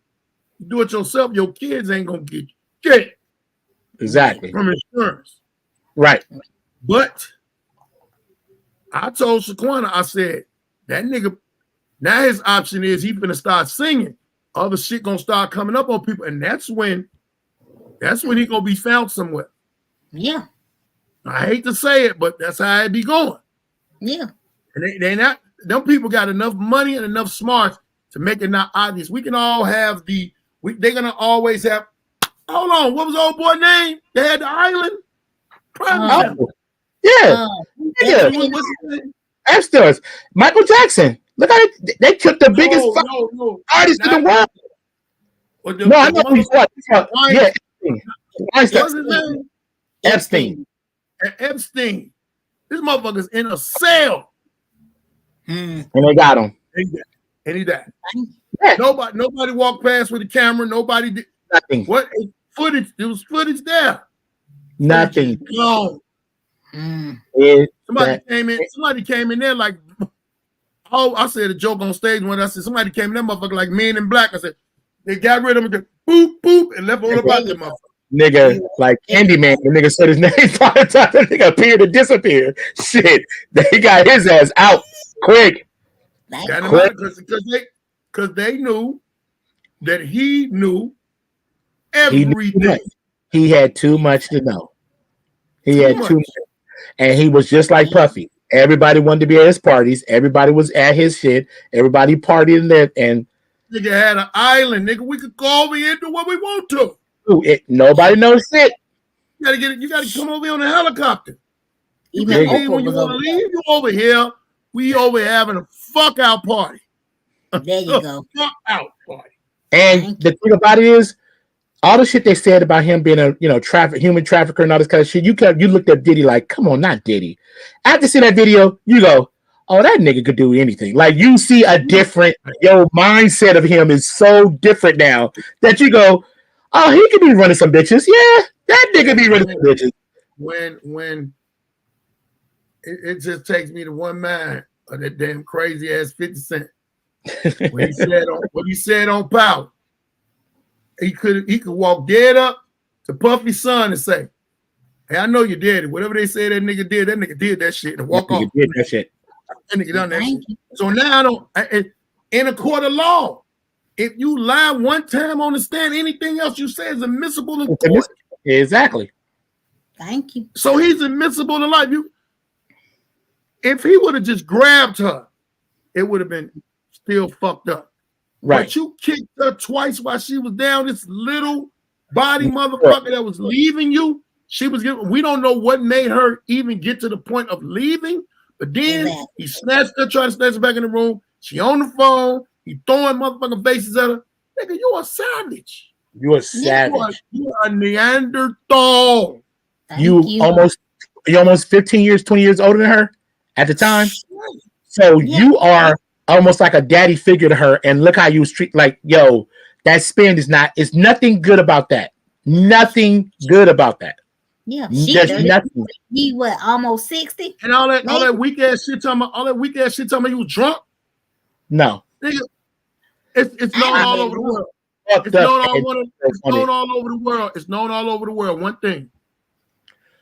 do it yourself. Your kids ain't gonna get shit. Exactly. From insurance. Right. But I told Shaquana, I said, that nigga, now his option is he finna start singing. Other shit gonna start coming up on people, and that's when he gonna be found somewhere. Yeah. I hate to say it, but that's how it be going. Yeah. And they not, them people got enough money and enough smarts to make it not obvious. We can all have they're gonna always have. Hold on, what was the old boy name? They had the island. Yeah. F-Stars. Michael Jackson. Look at it. They took the biggest artist in the world. No, I know who you are. Yeah, Epstein. Epstein. This motherfucker's in a cell. And they got him. And he died. Yeah. Nobody walked past with the camera. Nobody did nothing. What footage? There was footage there. Nothing. No. Somebody came in there like, oh, I said a joke on stage when I said somebody came in that motherfucker like Men in Black. I said they got rid of him, boop boop, and left all about that motherfucker. Nigga, like Candyman, the nigga said his name 5 times. The nigga appeared and disappeared. Shit, they got his ass out quick. Because they knew that he knew everything. He had too much to know. He had too much. And he was just like Puffy. Everybody wanted to be at his parties. Everybody was at his shit. Everybody partying there. And nigga had an island. Nigga, we could go over here and do what we want to. Nobody knows shit. You gotta come over here on a helicopter. Even when you want to leave, you over here. We over here having a fuck out party. There you go. Fuck out party. And the thing about it is, all the shit they said about him being a human trafficker and all this kind of shit, you looked at Diddy like, come on, not Diddy. After seeing that video, you go, oh, that nigga could do anything. Like you see a different, mindset of him is so different now that you go, oh, he could be running some bitches. Yeah, that nigga be running some bitches. When it just takes me to one man of that damn crazy ass 50 Cent. What he said on Power. He could walk dead up to Puffy's son and say, hey, I know you did it. Whatever they say that nigga did that shit and walk off. Did that shit. That nigga done that shit. So now in a court of law, if you lie one time on the stand, anything else you say is admissible in court. Exactly. Thank you. So he's admissible in life. If he would have just grabbed her, it would have been still fucked up. Right. But you kicked her twice while she was down. This little body motherfucker that was leaving you. We don't know what made her even get to the point of leaving. But then he snatched her, trying to snatch her back in the room. She on the phone. He throwing motherfucking faces at her. Nigga, you a savage. You a savage. You are a Neanderthal. You almost 15 years, 20 years older than her at the time. So you are almost like a daddy figure to her, and look how you treat. Like, yo, that spin is nothing good about that. Nothing good about that. Yeah, nothing. He almost 60, and all that weak ass shit talking about you was drunk. No, nigga, it's known all over the world. It's known all over the world. It's known all over the world. One thing: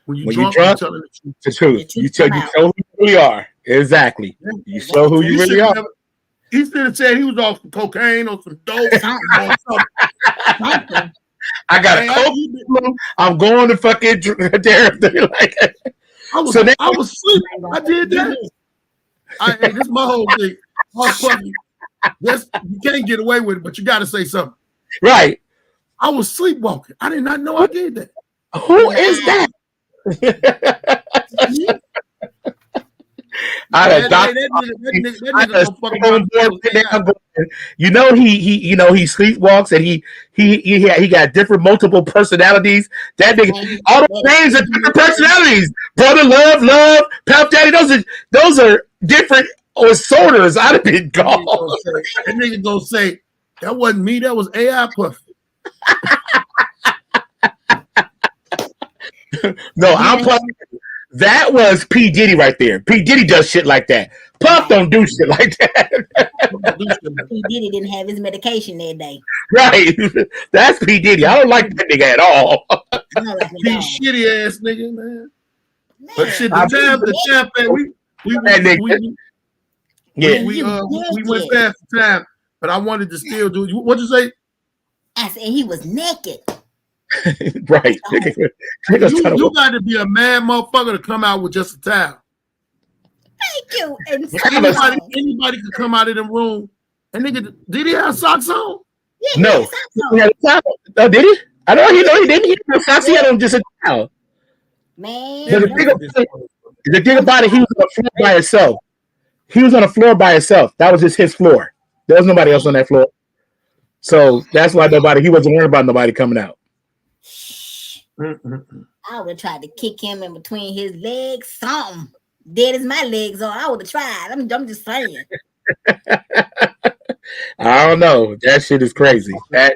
when you drunk, you're telling the truth. You show who you really are. Exactly. You show who you really are. He should have said he was off some cocaine or some dope. I got a coke. I'm going to fucking there. Like, I was sleeping. I did that. Hey, this is my whole thing. You can't get away with it, but you got to say something. Right. I was sleepwalking. I did not know I did that. Who is that? You know he sleepwalks and he got different multiple personalities. That nigga, all the names are different personalities. Brother, love, Pep Daddy. Those are different disorders. I'd have been gone. That nigga gonna say that wasn't me. That was AI Puffy. No, I'm Puffy. That was P. Diddy right there. P. Diddy does shit like that. Puff don't do shit like that. P. Diddy didn't have his medication that day. Right. That's P. Diddy. I don't like that nigga at all. He's shitty ass nigga, man. But shit, the champ, man, we went past the time, but I wanted to still do. What'd you say? I said he was naked. Right. You got to be a mad motherfucker to come out with just a towel. Thank you. And anybody could come out of the room. And nigga, did he have socks on? Yeah, no. He had a towel. Oh, did he? I know he didn't. He had socks. He had on just a towel. Man. The thing about it, he was on the floor by himself. He was on the floor by himself. That was just his floor. There was nobody else on that floor. So that's why he wasn't worried about nobody coming out. I would have tried to kick him in between his legs. Something dead as my legs are. I would have tried. I'm just saying. I don't know. That shit is crazy. That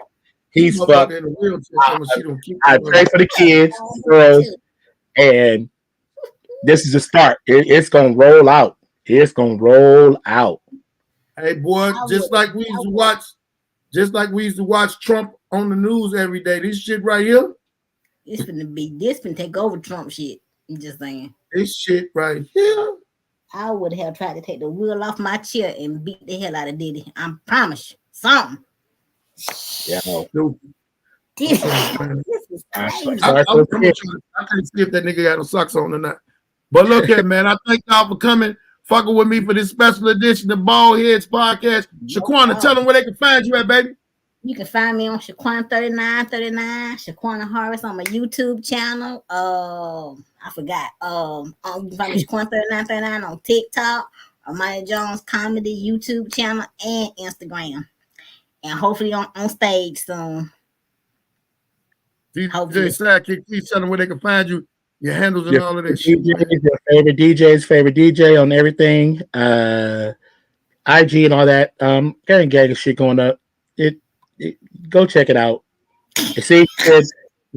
he's fucked. I pray for the kids, girls, and this is the start. It's gonna roll out. It's gonna roll out. Hey boy, just like we used to watch Trump on the news every day. This shit right here. This finna take over Trump shit. I'm just saying. This shit right here. I would have tried to take the wheel off my chair and beat the hell out of Diddy. I promise you. Something. Yeah. This is crazy. I can't see if that nigga got no socks on or not. But look at man, I thank y'all for coming, fucking with me for this special edition of Baldheads Podcast. Shaquana, tell them where they can find you at, baby. You can find me on Shaquana3939, Shaquana Harris on my YouTube channel. I forgot. You can find me Shaquana3939 on TikTok, on Maya Jones Comedy YouTube channel, and Instagram. And hopefully on stage soon. DJ Sidekick, please tell them where they can find you, your handles and all of that shit. Your favorite DJ on everything. IG and all that. Gang shit going up. Go check it out. See,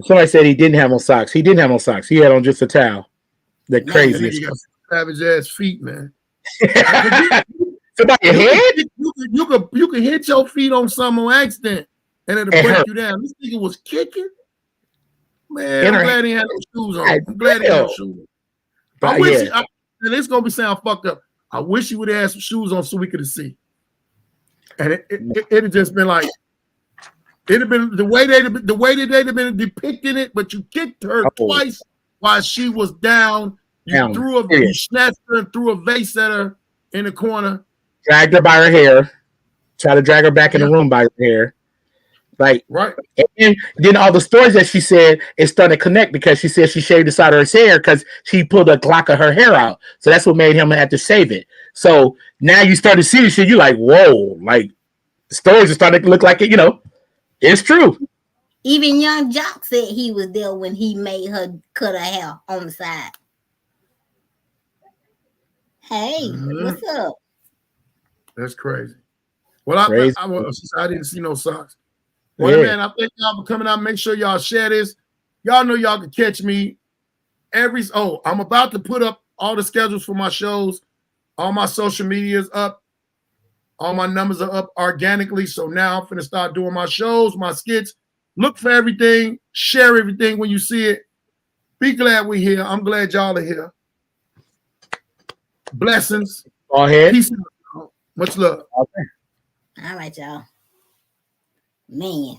somebody said he didn't have on socks. He didn't have on socks. He had on just a towel. The craziest. You got savage ass feet, man. Somebody head? You can hit your feet on some on accident and it'll break you down. This nigga was kicking. Man, I'm glad he had no shoes on. I'm glad he had no shoes on. I wish and it's gonna be sound fucked up. I wish you would have had some shoes on so we could have seen. And it'd have just been like it'd have been the way they'd have been depicting it, but you kicked her twice while she was down. You snatched her and threw a vase at her in the corner. Dragged her by her hair. Tried to drag her back in the room by her hair. Like right. And then all the stories that she said, it started to connect because she said she shaved the side of her hair because she pulled a Glock of her hair out. So that's what made him have to shave it. So now you start to see this shit, you're like, whoa, like the stories are starting to look like it, it's true. Even Young Jock said he was there when he made her cut her hair on the side. Hey, what's up? That's crazy. Well, I didn't see no socks. Well, man, I thank y'all for coming out. Make sure y'all share this. Y'all know y'all can catch me I'm about to put up all the schedules for my shows. All my social medias up. All my numbers are up organically. So now I'm finna start doing my shows, my skits. Look for everything. Share everything when you see it. Be glad we're here. I'm glad y'all are here. Blessings. Go ahead. Peace. Much love. Okay. All right, y'all. Man.